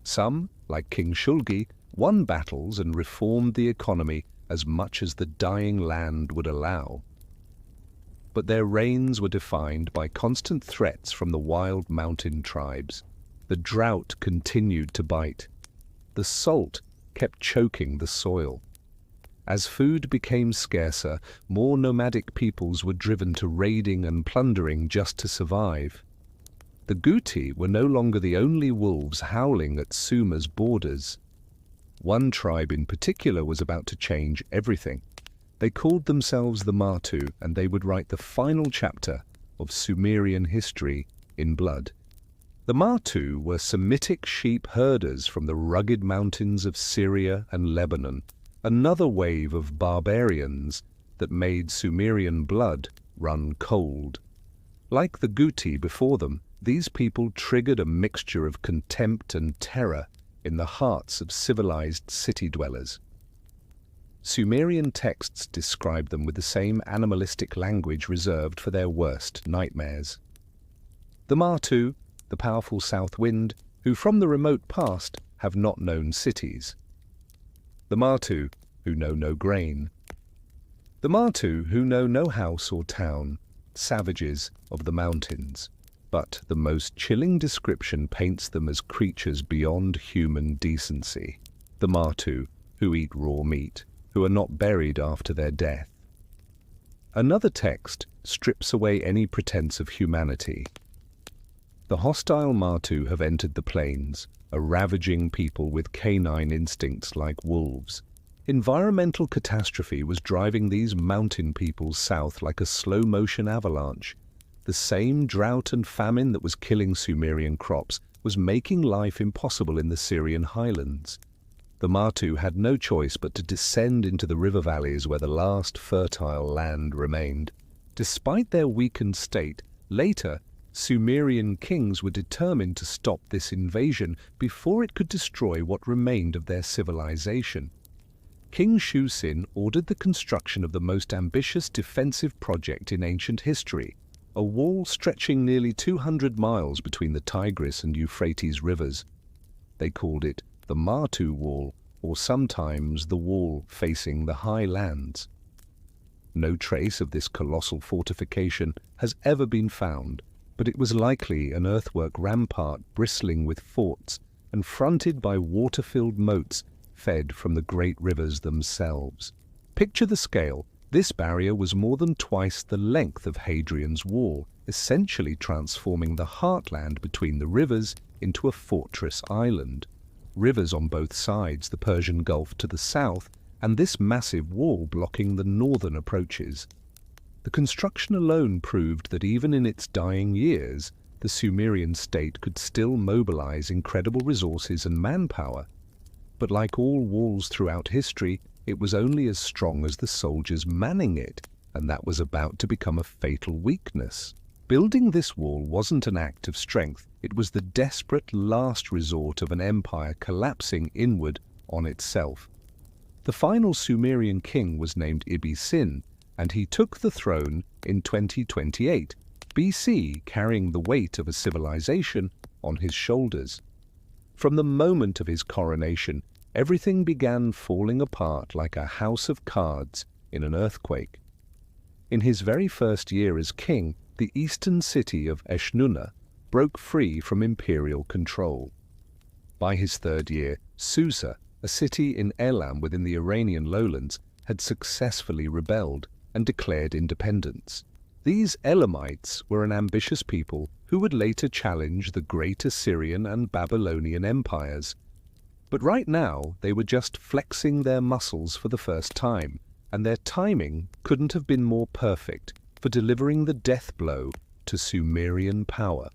Some, like King Shulgi, won battles and reformed the economy as much as the dying land would allow. But their reigns were defined by constant threats from the wild mountain tribes. The drought continued to bite. The salt kept choking the soil. As food became scarcer, more nomadic peoples were driven to raiding and plundering just to survive. The Guti were no longer the only wolves howling at Sumer's borders. One tribe in particular was about to change everything. They called themselves the Martu, and they would write the final chapter of Sumerian history in blood. The Martu were Semitic sheep herders from the rugged mountains of Syria and Lebanon, another wave of barbarians that made Sumerian blood run cold. Like the Guti before them, these people triggered a mixture of contempt and terror in the hearts of civilized city dwellers. Sumerian texts describe them with the same animalistic language reserved for their worst nightmares. The Martu, the powerful south wind, who from the remote past have not known cities. The Martu, who know no grain. The Martu, who know no house or town, savages of the mountains. But the most chilling description paints them as creatures beyond human decency. The Martu, who eat raw meat, who are not buried after their death. Another text strips away any pretense of humanity. The hostile Martu have entered the plains, a ravaging people with canine instincts like wolves. Environmental catastrophe was driving these mountain peoples south like a slow-motion avalanche. The same drought and famine that was killing Sumerian crops was making life impossible in the Syrian highlands. The Martu had no choice but to descend into the river valleys where the last fertile land remained. Despite their weakened state, later, Sumerian kings were determined to stop this invasion before it could destroy what remained of their civilization. King Shusin ordered the construction of the most ambitious defensive project in ancient history, a wall stretching nearly 200 miles between the Tigris and Euphrates rivers. They called it the Martu Wall, or sometimes the wall facing the high lands. No trace of this colossal fortification has ever been found, but it was likely an earthwork rampart bristling with forts and fronted by water-filled moats fed from the great rivers themselves. Picture the scale. This barrier was more than twice the length of Hadrian's Wall, essentially transforming the heartland between the rivers into a fortress island. Rivers on both sides, the Persian Gulf to the south, and this massive wall blocking the northern approaches. The construction alone proved that even in its dying years, the Sumerian state could still mobilize incredible resources and manpower. But like all walls throughout history, it was only as strong as the soldiers manning it, and that was about to become a fatal weakness. Building this wall wasn't an act of strength, it was the desperate last resort of an empire collapsing inward on itself. The final Sumerian king was named Ibbi-Sin, and he took the throne in 2028 BC, carrying the weight of a civilization on his shoulders. From the moment of his coronation, everything began falling apart like a house of cards in an earthquake. In his very first year as king, the eastern city of Eshnunna broke free from imperial control. By his third year, Susa, a city in Elam within the Iranian lowlands, had successfully rebelled and declared independence. These Elamites were an ambitious people who would later challenge the great Assyrian and Babylonian empires. But right now, they were just flexing their muscles for the first time, and their timing couldn't have been more perfect for delivering the death blow to Sumerian power.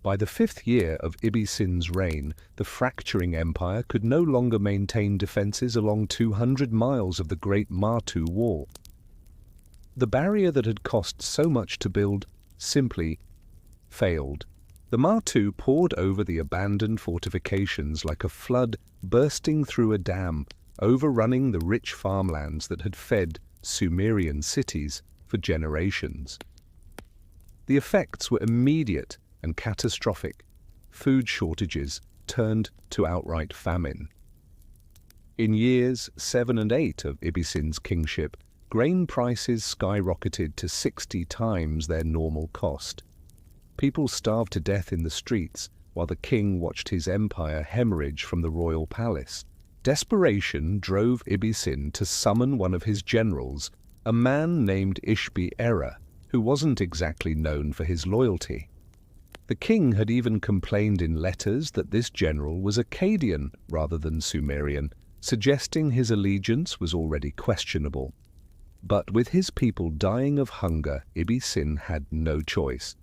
By the 5th year of Ibbi-Sin's reign, the fracturing empire could no longer maintain defenses along 200 miles of the Great Martu Wall. The barrier that had cost so much to build simply failed. The Martu poured over the abandoned fortifications like a flood bursting through a dam, overrunning the rich farmlands that had fed Sumerian cities for generations. The effects were immediate and catastrophic. Food shortages turned to outright famine. In years 7 and 8 of Ibbi-Sin's kingship, grain prices skyrocketed to 60 times their normal cost. People starved to death in the streets while the king watched his empire hemorrhage from the royal palace. Desperation drove Ibbi-Sin to summon one of his generals, a man named Ishbi-Erra, who wasn't exactly known for his loyalty. The king had even complained in letters that this general was Akkadian rather than Sumerian, suggesting his allegiance was already questionable. But with his people dying of hunger, Ibbi-Sin had no choice.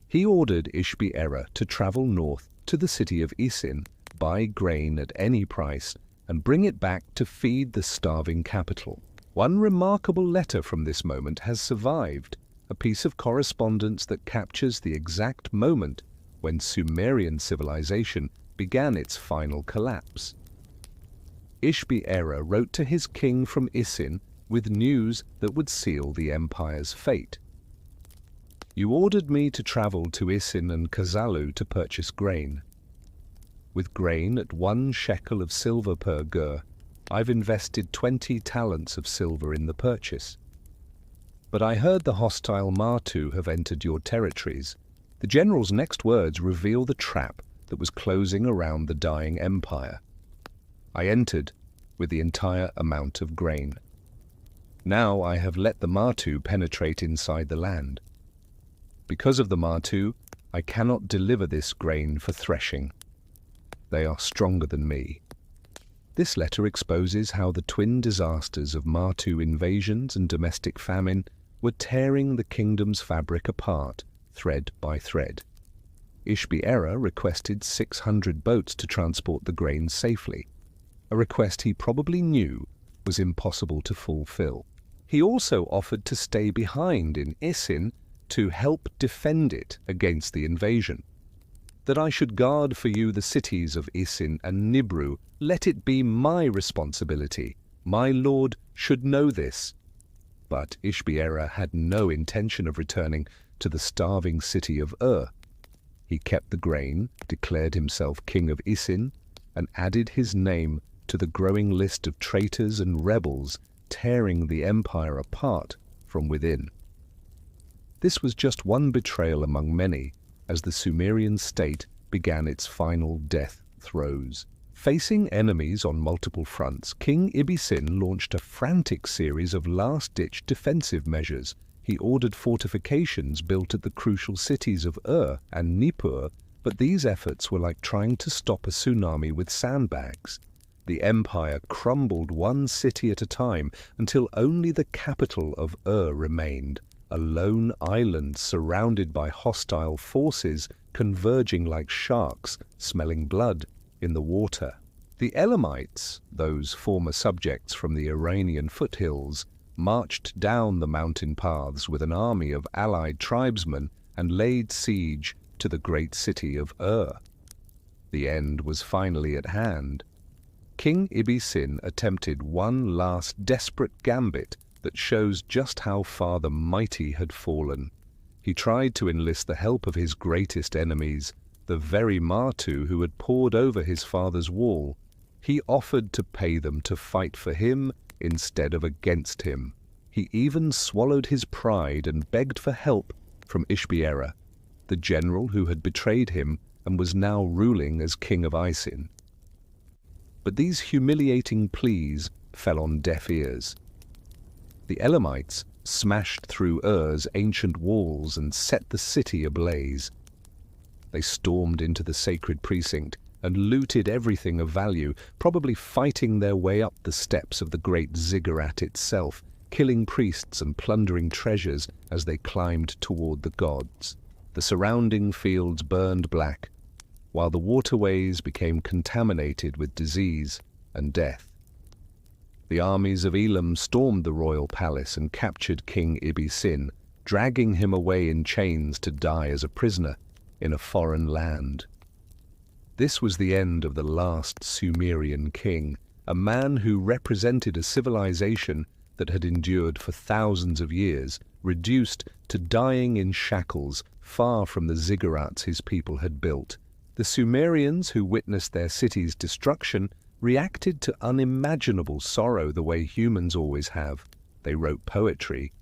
He ordered Ishbi-Erra to travel north to the city of Isin, buy grain at any price, and bring it back to feed the starving capital. One remarkable letter from this moment has survived, a piece of correspondence that captures the exact moment when Sumerian civilization began its final collapse. Ishbi-Erra wrote to his king from Isin with news that would seal the empire's fate. "You ordered me to travel to Isin and Kazalu to purchase grain. With grain at 1 shekel of silver per gur, I've invested 20 talents of silver in the purchase. But I heard the hostile Martu have entered your territories. The general's next words reveal the trap that was closing around the dying empire. I entered with the entire amount of grain. Now I have let the Martu penetrate inside the land. Because of the Martu, I cannot deliver this grain for threshing. They are stronger than me. This letter exposes how the twin disasters of Martu invasions and domestic famine were tearing the kingdom's fabric apart, thread by thread. Ishbi-Erra requested 600 boats to transport the grain safely, a request he probably knew was impossible to fulfill. He also offered to stay behind in Isin to help defend it against the invasion. That I should guard for you the cities of Isin and Nibru, let it be my responsibility. My lord should know this. But Ishbi-Erra had no intention of returning to the starving city of He kept the grain, declared himself king of Isin, and added his name to the growing list of traitors and rebels tearing the empire apart from within. This was just one betrayal among many as the Sumerian state began its final death throes. Facing enemies on multiple fronts, King Ibisin launched a frantic series of last-ditch defensive measures. He ordered fortifications built at the crucial cities of and Nippur, but these efforts were like trying to stop a tsunami with sandbags. The empire crumbled one city at a time until only the capital of remained, a lone island surrounded by hostile forces converging like sharks smelling blood in the water. The Elamites, those former subjects from the Iranian foothills, marched down the mountain paths with an army of allied tribesmen and laid siege to the great city of The end was finally at hand. King Ibisin attempted one last desperate gambit that shows just how far the mighty had fallen. He tried to enlist the help of his greatest enemies, the very Martu who had poured over his father's wall. He offered to pay them to fight for him instead of against him. He even swallowed his pride and begged for help from Ishbi-Erra, the general who had betrayed him and was now ruling as king of Isin. But these humiliating pleas fell on deaf ears. The Elamites smashed through Ur's ancient walls and set the city ablaze. They stormed into the sacred precinct and looted everything of value, probably fighting their way up the steps of the great ziggurat itself, killing priests and plundering treasures as they climbed toward the gods. The surrounding fields burned black, while the waterways became contaminated with disease and death. The armies of Elam stormed the royal palace and captured King Ibisin, dragging him away in chains to die as a prisoner in a foreign land. This was the end of the last Sumerian king, a man who represented a civilization that had endured for thousands of years, reduced to dying in shackles far from the ziggurats his people had built. The Sumerians, who witnessed their city's destruction, reacted to unimaginable sorrow the way humans always have. They wrote poetry.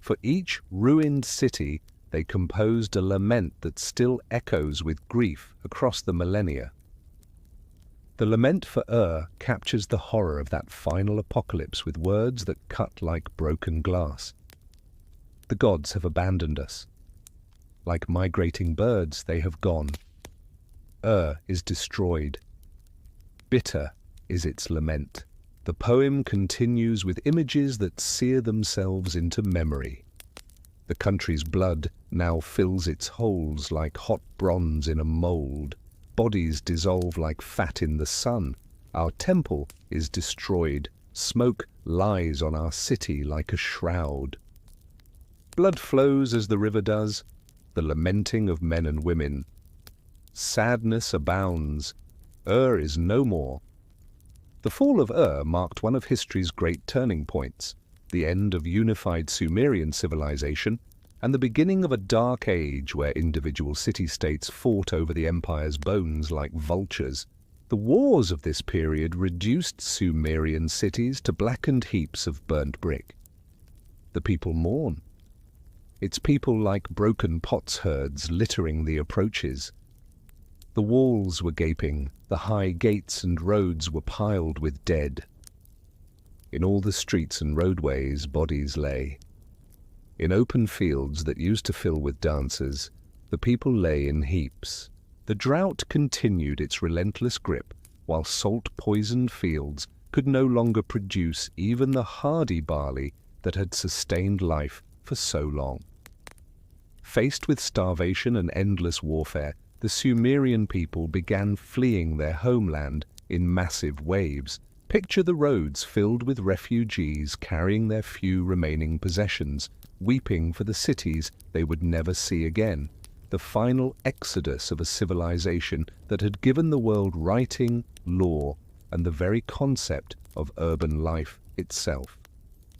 For each ruined city, they composed a lament that still echoes with grief across the millennia. The lament for captures the horror of that final apocalypse with words that cut like broken glass. The gods have abandoned us. Like migrating birds, they have gone. Is destroyed. Bitter is its lament. The poem continues with images that sear themselves into memory. The country's blood now fills its holes like hot bronze in a mold. Bodies dissolve like fat in the sun. Our temple is destroyed. Smoke lies on our city like a shroud. Blood flows as the river does, the lamenting of men and women. Sadness abounds. Is no more. The fall of marked one of history's great turning points, the end of unified Sumerian civilization and the beginning of a dark age where individual city-states fought over the empire's bones like vultures. The wars of this period reduced Sumerian cities to blackened heaps of burnt brick. The people mourn. It's people like broken potsherds littering the approaches. The walls were gaping, the high gates and roads were piled with dead. In all the streets and roadways bodies lay. In open fields that used to fill with dancers, the people lay in heaps. The drought continued its relentless grip, while salt-poisoned fields could no longer produce even the hardy barley that had sustained life for so long. Faced with starvation and endless warfare, the Sumerian people began fleeing their homeland in massive waves. Picture the roads filled with refugees carrying their few remaining possessions, weeping for the cities they would never see again. The final exodus of a civilization that had given the world writing, law, and the very concept of urban life itself.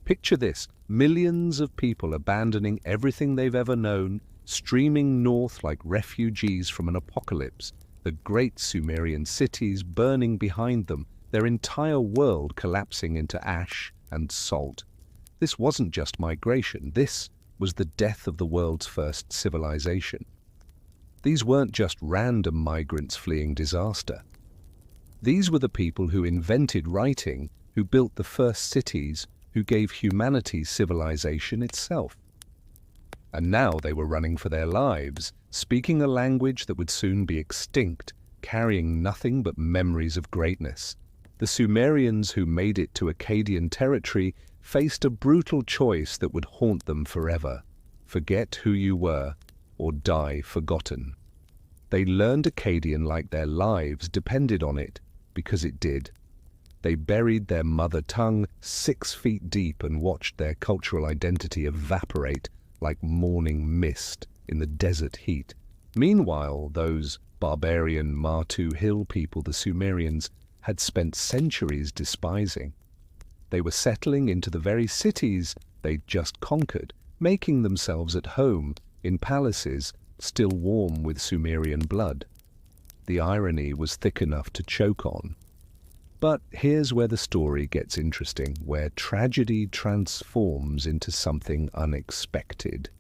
Picture this: millions of people abandoning everything they've ever known, streaming north like refugees from an apocalypse, the great Sumerian cities burning behind them, their entire world collapsing into ash and salt. This wasn't just migration, this was the death of the world's first civilization. These weren't just random migrants fleeing disaster. These were the people who invented writing, who built the first cities, who gave humanity civilization itself. And now they were running for their lives, speaking a language that would soon be extinct, carrying nothing but memories of greatness. The Sumerians who made it to Akkadian territory faced a brutal choice that would haunt them forever: forget who you were, or die forgotten. They learned Akkadian like their lives depended on it, because it did. They buried their mother tongue 6 feet deep and watched their cultural identity evaporate like morning mist in the desert heat. Meanwhile, those barbarian Martu Hill people, the Sumerians, had spent centuries despising. They were settling into the very cities they'd just conquered, making themselves at home in palaces still warm with Sumerian blood. The irony was thick enough to choke on. But here's where the story gets interesting, where tragedy transforms into something unexpected.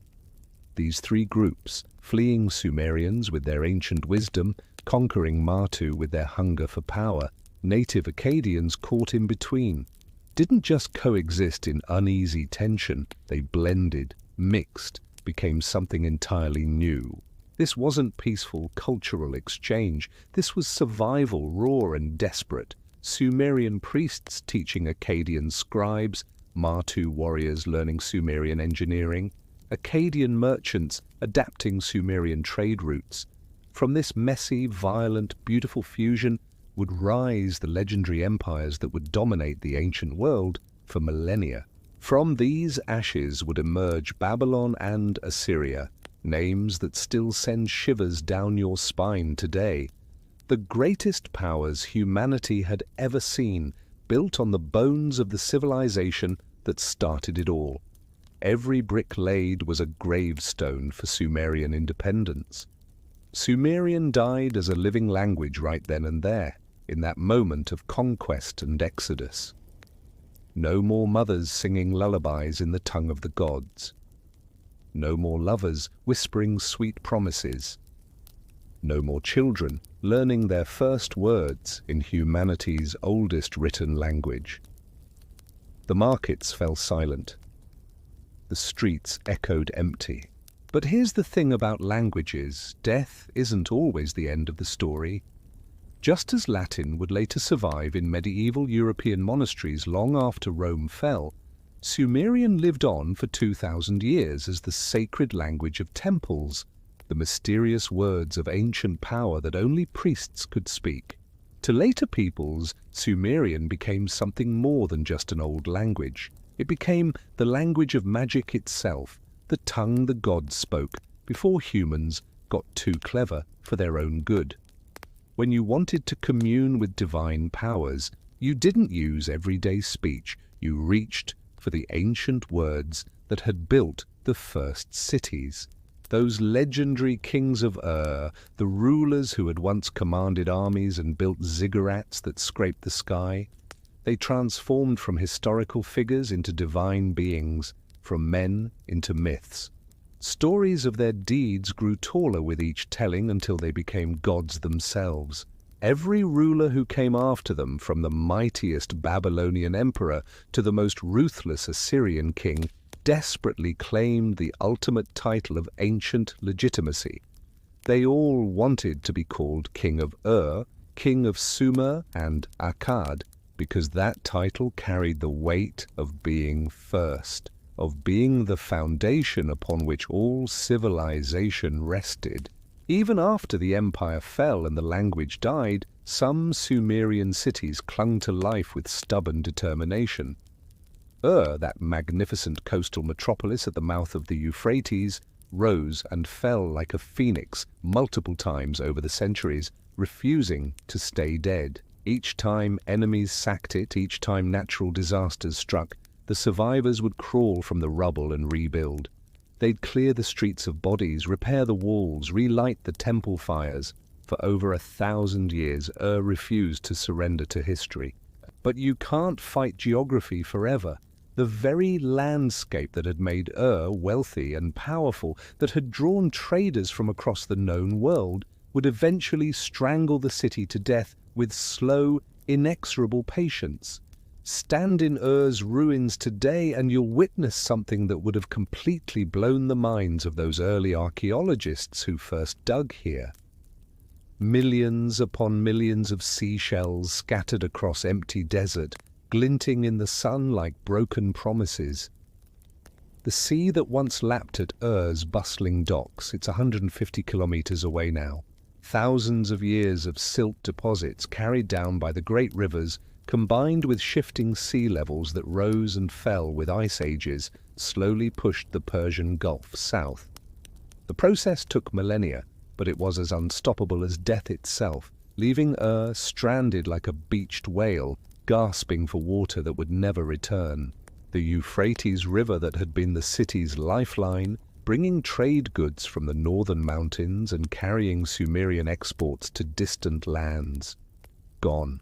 These 3 groups, fleeing Sumerians with their ancient wisdom, conquering Martu with their hunger for power, native Akkadians caught in between, didn't just coexist in uneasy tension, they blended, mixed, became something entirely new. This wasn't peaceful cultural exchange, this was survival, raw and desperate. Sumerian priests teaching Akkadian scribes, Martu warriors learning Sumerian engineering, Akkadian merchants adapting Sumerian trade routes. From this messy, violent, beautiful fusion would rise the legendary empires that would dominate the ancient world for millennia. From these ashes would emerge Babylon and Assyria, names that still send shivers down your spine today. The greatest powers humanity had ever seen, built on the bones of the civilization that started it all. Every brick laid was a gravestone for Sumerian independence. Sumerian died as a living language right then and there, in that moment of conquest and exodus. No more mothers singing lullabies in the tongue of the gods. No more lovers whispering sweet promises. No more children learning their first words in humanity's oldest written language. The markets fell silent. The streets echoed empty. But here's the thing about languages: death isn't always the end of the story. Just as Latin would later survive in medieval European monasteries long after Rome fell, Sumerian lived on for 2,000 years as the sacred language of temples, the mysterious words of ancient power that only priests could speak. To later peoples, Sumerian became something more than just an old language. It became the language of magic itself, the tongue the gods spoke before humans got too clever for their own good. When you wanted to commune with divine powers, you didn't use everyday speech, you reached for the ancient words that had built the first cities. Those legendary kings of Ur, the rulers who had once commanded armies and built ziggurats that scraped the sky, they transformed from historical figures into divine beings, from men into myths. Stories of their deeds grew taller with each telling until they became gods themselves. Every ruler who came after them, from the mightiest Babylonian emperor to the most ruthless Assyrian king, desperately claimed the ultimate title of ancient legitimacy. They all wanted to be called King of Ur, King of Sumer and Akkad, because that title carried the weight of being first, of being the foundation upon which all civilization rested. Even after the empire fell and the language died, some Sumerian cities clung to life with stubborn determination. Ur, that magnificent coastal metropolis at the mouth of the Euphrates, rose and fell like a phoenix multiple times over the centuries, refusing to stay dead. Each time enemies sacked it, each time natural disasters struck, the survivors would crawl from the rubble and rebuild. They'd clear the streets of bodies, repair the walls, relight the temple fires. For over 1,000 years, Ur refused to surrender to history. But you can't fight geography forever. The very landscape that had made Ur wealthy and powerful, that had drawn traders from across the known world, would eventually strangle the city to death with slow, inexorable patience. Stand in Ur's ruins today and you'll witness something that would have completely blown the minds of those early archaeologists who first dug here. Millions upon millions of seashells scattered across empty desert, glinting in the sun like broken promises. The sea that once lapped at Ur's bustling docks, it's 150 kilometers away now. Thousands of years of silt deposits carried down by the great rivers, combined with shifting sea levels that rose and fell with ice ages, slowly pushed the Persian Gulf south. The process took millennia, but it was as unstoppable as death itself, leaving Ur stranded like a beached whale, gasping for water that would never return. The Euphrates River that had been the city's lifeline, bringing trade goods from the northern mountains and carrying Sumerian exports to distant lands. Gone.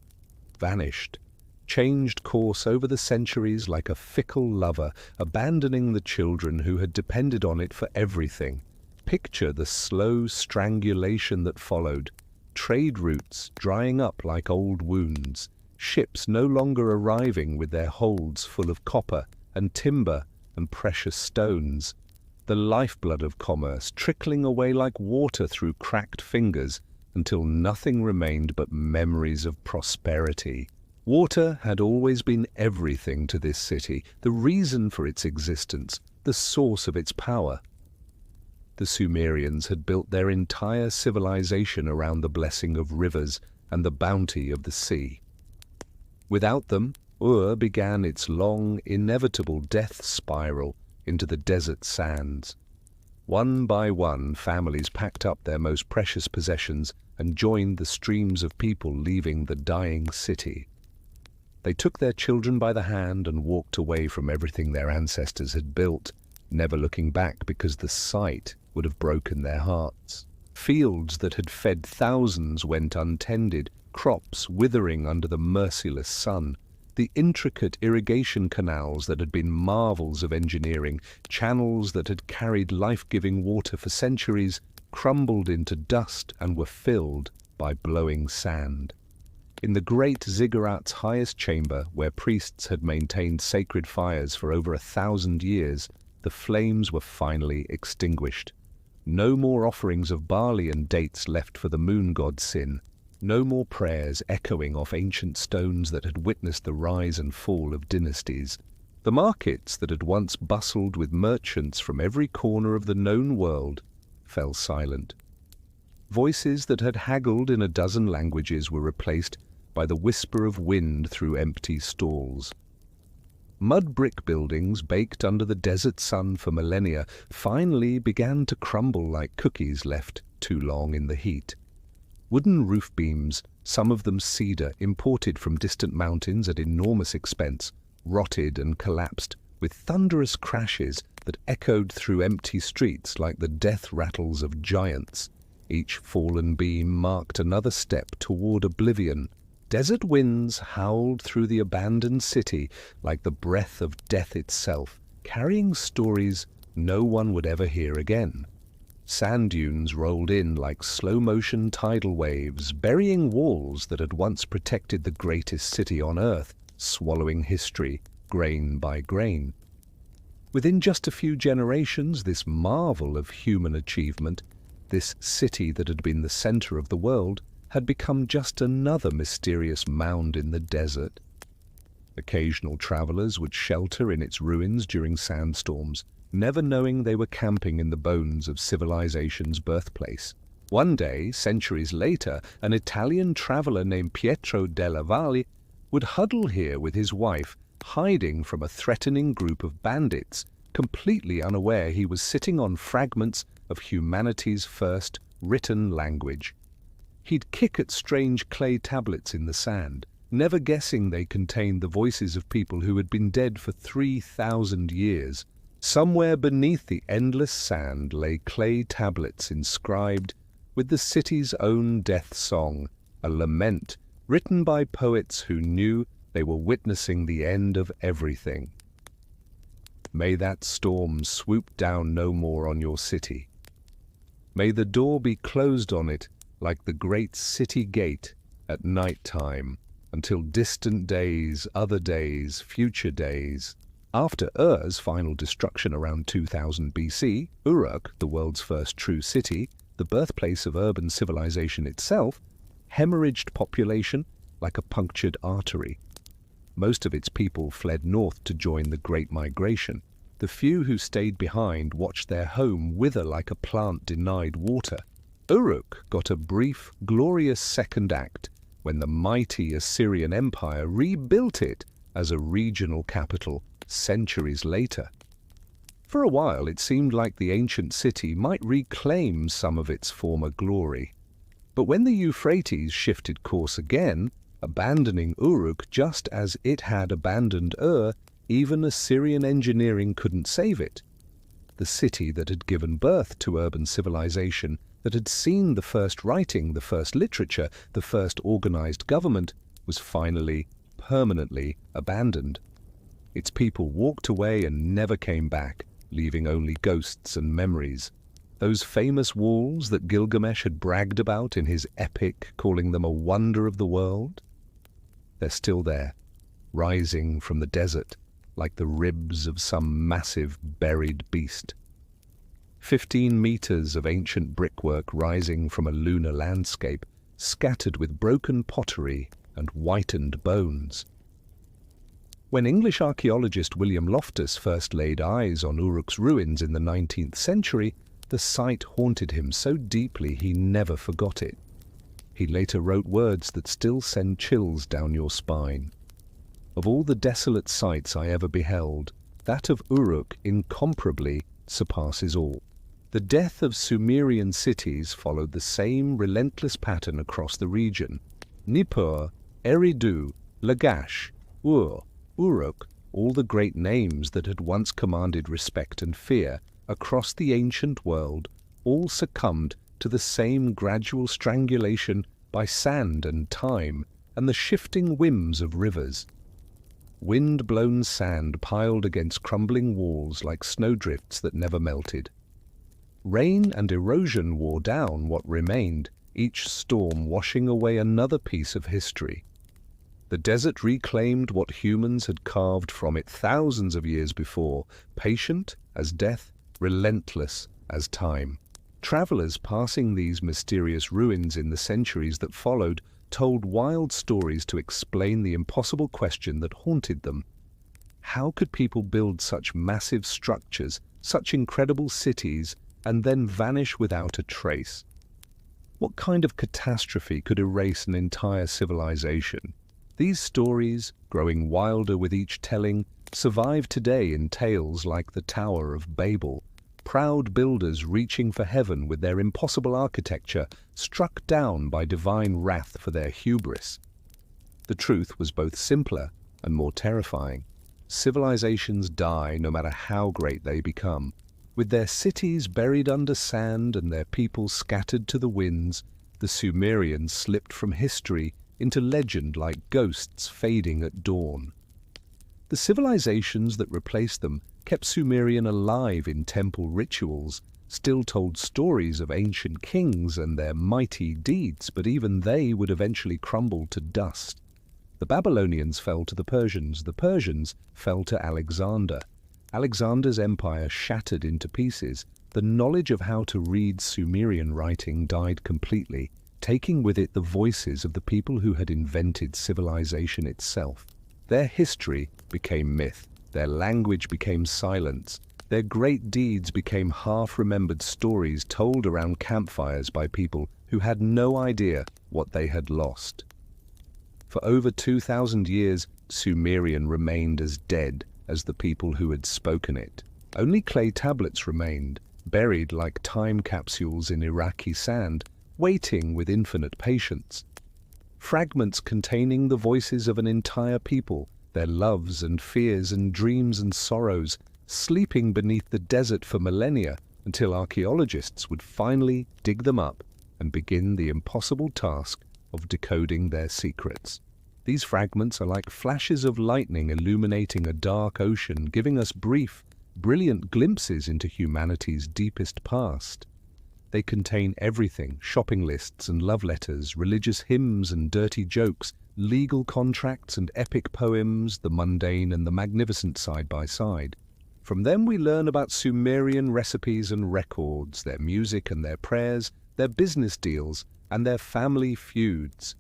Vanished. Changed course over the centuries like a fickle lover, abandoning the children who had depended on it for everything. Picture the slow strangulation that followed. Trade routes drying up like old wounds. Ships no longer arriving with their holds full of copper and timber and precious stones. The lifeblood of commerce trickling away like water through cracked fingers until nothing remained but memories of prosperity. Water had always been everything to this city, the reason for its existence, the source of its power. The Sumerians had built their entire civilization around the blessing of rivers and the bounty of the sea. Without them, Ur began its long, inevitable death spiral into the desert sands. One by one, families packed up their most precious possessions and joined the streams of people leaving the dying city. They took their children by the hand and walked away from everything their ancestors had built, never looking back because the sight would have broken their hearts. Fields that had fed thousands went untended, crops withering under the merciless sun. The intricate irrigation canals that had been marvels of engineering, channels that had carried life-giving water for centuries, crumbled into dust and were filled by blowing sand. In the great ziggurat's highest chamber, where priests had maintained sacred fires for over 1,000 years, the flames were finally extinguished. No more offerings of barley and dates left for the moon god Sin. No more prayers echoing off ancient stones that had witnessed the rise and fall of dynasties. The markets that had once bustled with merchants from every corner of the known world fell silent. Voices that had haggled in a dozen languages were replaced by the whisper of wind through empty stalls. Mud brick buildings, baked under the desert sun for millennia, finally began to crumble like cookies left too long in the heat. Wooden roof beams, some of them cedar, imported from distant mountains at enormous expense, rotted and collapsed with thunderous crashes that echoed through empty streets like the death rattles of giants. Each fallen beam marked another step toward oblivion. Desert winds howled through the abandoned city like the breath of death itself, carrying stories no one would ever hear again. Sand dunes rolled in like slow-motion tidal waves, burying walls that had once protected the greatest city on Earth, swallowing history, grain by grain. Within just a few generations, this marvel of human achievement, this city that had been the center of the world, had become just another mysterious mound in the desert. Occasional travelers would shelter in its ruins during sandstorms, never knowing they were camping in the bones of civilization's birthplace. One day, centuries later, an Italian traveler named Pietro della Valle would huddle here with his wife, hiding from a threatening group of bandits, completely unaware he was sitting on fragments of humanity's first written language. He'd kick at strange clay tablets in the sand, never guessing they contained the voices of people who had been dead for 3,000 years. Somewhere beneath the endless sand lay clay tablets inscribed with the city's own death song, a lament written by poets who knew they were witnessing the end of everything. May that storm swoop down no more on your city. May the door be closed on it like the great city gate at night time, until distant days, other days, future days. After Ur's final destruction around 2000 BC, Uruk, the world's first true city, the birthplace of urban civilization itself, hemorrhaged population like a punctured artery. Most of its people fled north to join the Great Migration. The few who stayed behind watched their home wither like a plant denied water. Uruk got a brief, glorious second act when the mighty Assyrian Empire rebuilt it as a regional capital centuries later. For a while, it seemed like the ancient city might reclaim some of its former glory. But when the Euphrates shifted course again, abandoning Uruk just as it had abandoned Ur, even Assyrian engineering couldn't save it. The city that had given birth to urban civilization, that had seen the first writing, the first literature, the first organized government, was finally, permanently abandoned. Its people walked away and never came back, leaving only ghosts and memories. Those famous walls that Gilgamesh had bragged about in his epic, calling them a wonder of the world? They're still there, rising from the desert like the ribs of some massive buried beast. 15 meters of ancient brickwork rising from a lunar landscape, scattered with broken pottery and whitened bones. When English archaeologist William Loftus first laid eyes on Uruk's ruins in the 19th century, the site haunted him so deeply he never forgot it. He later wrote words that still send chills down your spine. Of all the desolate sights I ever beheld, that of Uruk incomparably surpasses all. The death of Sumerian cities followed the same relentless pattern across the region. Nippur, Eridu, Lagash, Ur, Uruk, all the great names that had once commanded respect and fear across the ancient world, all succumbed to the same gradual strangulation by sand and time and the shifting whims of rivers. Wind-blown sand piled against crumbling walls like snowdrifts that never melted. Rain and erosion wore down what remained, each storm washing away another piece of history. The desert reclaimed what humans had carved from it thousands of years before, patient as death, relentless as time. Travelers passing these mysterious ruins in the centuries that followed told wild stories to explain the impossible question that haunted them. How could people build such massive structures, such incredible cities, and then vanish without a trace? What kind of catastrophe could erase an entire civilization? These stories, growing wilder with each telling, survive today in tales like the Tower of Babel. Proud builders reaching for heaven with their impossible architecture, struck down by divine wrath for their hubris. The truth was both simpler and more terrifying. Civilizations die no matter how great they become. With their cities buried under sand and their people scattered to the winds, the Sumerians slipped from history into legend like ghosts fading at dawn. The civilizations that replaced them kept Sumerian alive in temple rituals, still told stories of ancient kings and their mighty deeds, but even they would eventually crumble to dust. The Babylonians fell to the Persians fell to Alexander. Alexander's empire shattered into pieces. The knowledge of how to read Sumerian writing died completely, taking with it the voices of the people who had invented civilization itself. Their history became myth, their language became silence, their great deeds became half-remembered stories told around campfires by people who had no idea what they had lost. For over 2,000 years, Sumerian remained as dead as the people who had spoken it. Only clay tablets remained, buried like time capsules in Iraqi sand, waiting with infinite patience. Fragments containing the voices of an entire people, their loves and fears and dreams and sorrows, sleeping beneath the desert for millennia until archaeologists would finally dig them up and begin the impossible task of decoding their secrets. These fragments are like flashes of lightning illuminating a dark ocean, giving us brief, brilliant glimpses into humanity's deepest past. They contain everything: shopping lists and love letters, religious hymns and dirty jokes, legal contracts and epic poems, the mundane and the magnificent side by side. From them we learn about Sumerian recipes and records, their music and their prayers, their business deals, and their family feuds.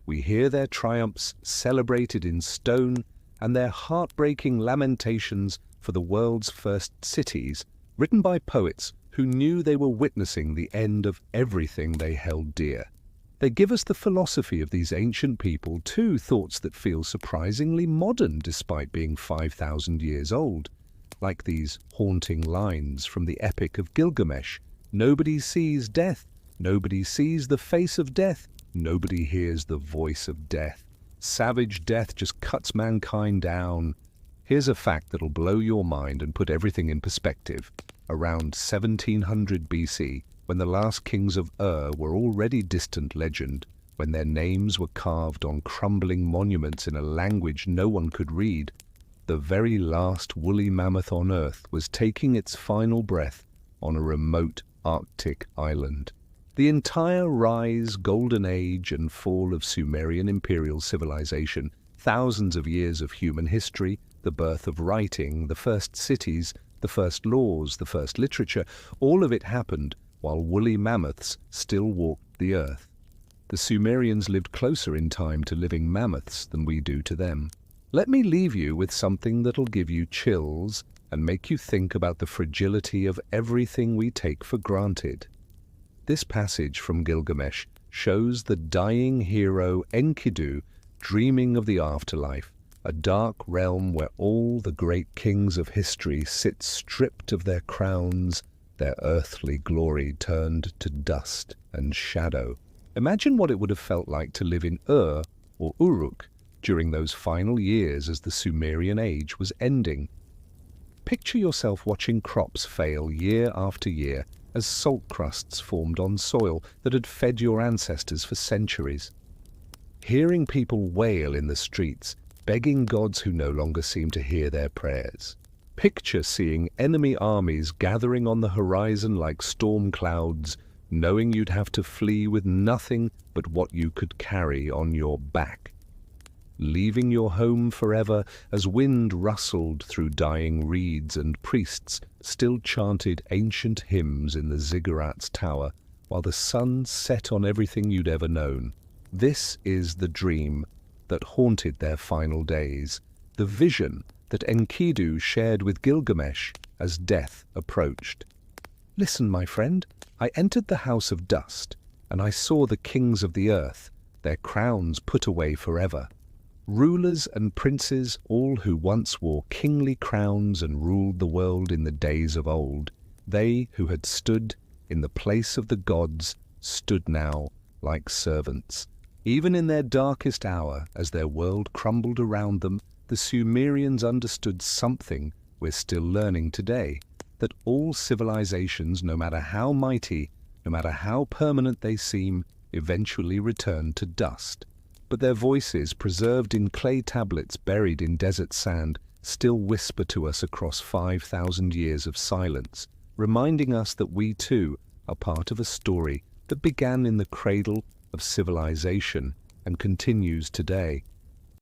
We hear their triumphs celebrated in stone and their heartbreaking lamentations for the world's first cities, written by poets who knew they were witnessing the end of everything they held dear. They give us the philosophy of these ancient people too, thoughts that feel surprisingly modern despite being 5,000 years old, like these haunting lines from the Epic of Gilgamesh: "Nobody sees death, nobody sees the face of death, nobody hears the voice of death. Savage death just cuts mankind down." Here's a fact that'll blow your mind and put everything in perspective. Around 1700 BC, when the last kings of Ur were already distant legend, when their names were carved on crumbling monuments in a language no one could read, the very last woolly mammoth on Earth was taking its final breath on a remote Arctic island. The entire rise, golden age, and fall of Sumerian imperial civilization, thousands of years of human history, the birth of writing, the first cities, the first laws, the first literature, all of it happened while woolly mammoths still walked the earth. The Sumerians lived closer in time to living mammoths than we do to them. Let me leave you with something that'll give you chills and make you think about the fragility of everything we take for granted. This passage from Gilgamesh shows the dying hero Enkidu dreaming of the afterlife, a dark realm where all the great kings of history sit stripped of their crowns, their earthly glory turned to dust and shadow. Imagine what it would have felt like to live in Ur or Uruk during those final years as the Sumerian age was ending. Picture yourself watching crops fail year after year as salt crusts formed on soil that had fed your ancestors for centuries. Hearing people wail in the streets, begging gods who no longer seem to hear their prayers. Picture seeing enemy armies gathering on the horizon like storm clouds, knowing you'd have to flee with nothing but what you could carry on your back. Leaving your home forever as wind rustled through dying reeds and priests still chanted ancient hymns in the ziggurat's tower while the sun set on everything you'd ever known. This is the dream that haunted their final days, the vision that Enkidu shared with Gilgamesh as death approached. Listen, my friend, I entered the house of dust, and I saw the kings of the earth, their crowns put away forever. Rulers and princes, all who once wore kingly crowns and ruled the world in the days of old, they who had stood in the place of the gods stood now like servants. Even in their darkest hour, as their world crumbled around them, the Sumerians understood something we're still learning today, that all civilizations, no matter how mighty, no matter how permanent they seem, eventually return to dust. But their voices, preserved in clay tablets buried in desert sand, still whisper to us across 5,000 years of silence, reminding us that we too are part of a story that began in the cradle of civilization and continues today.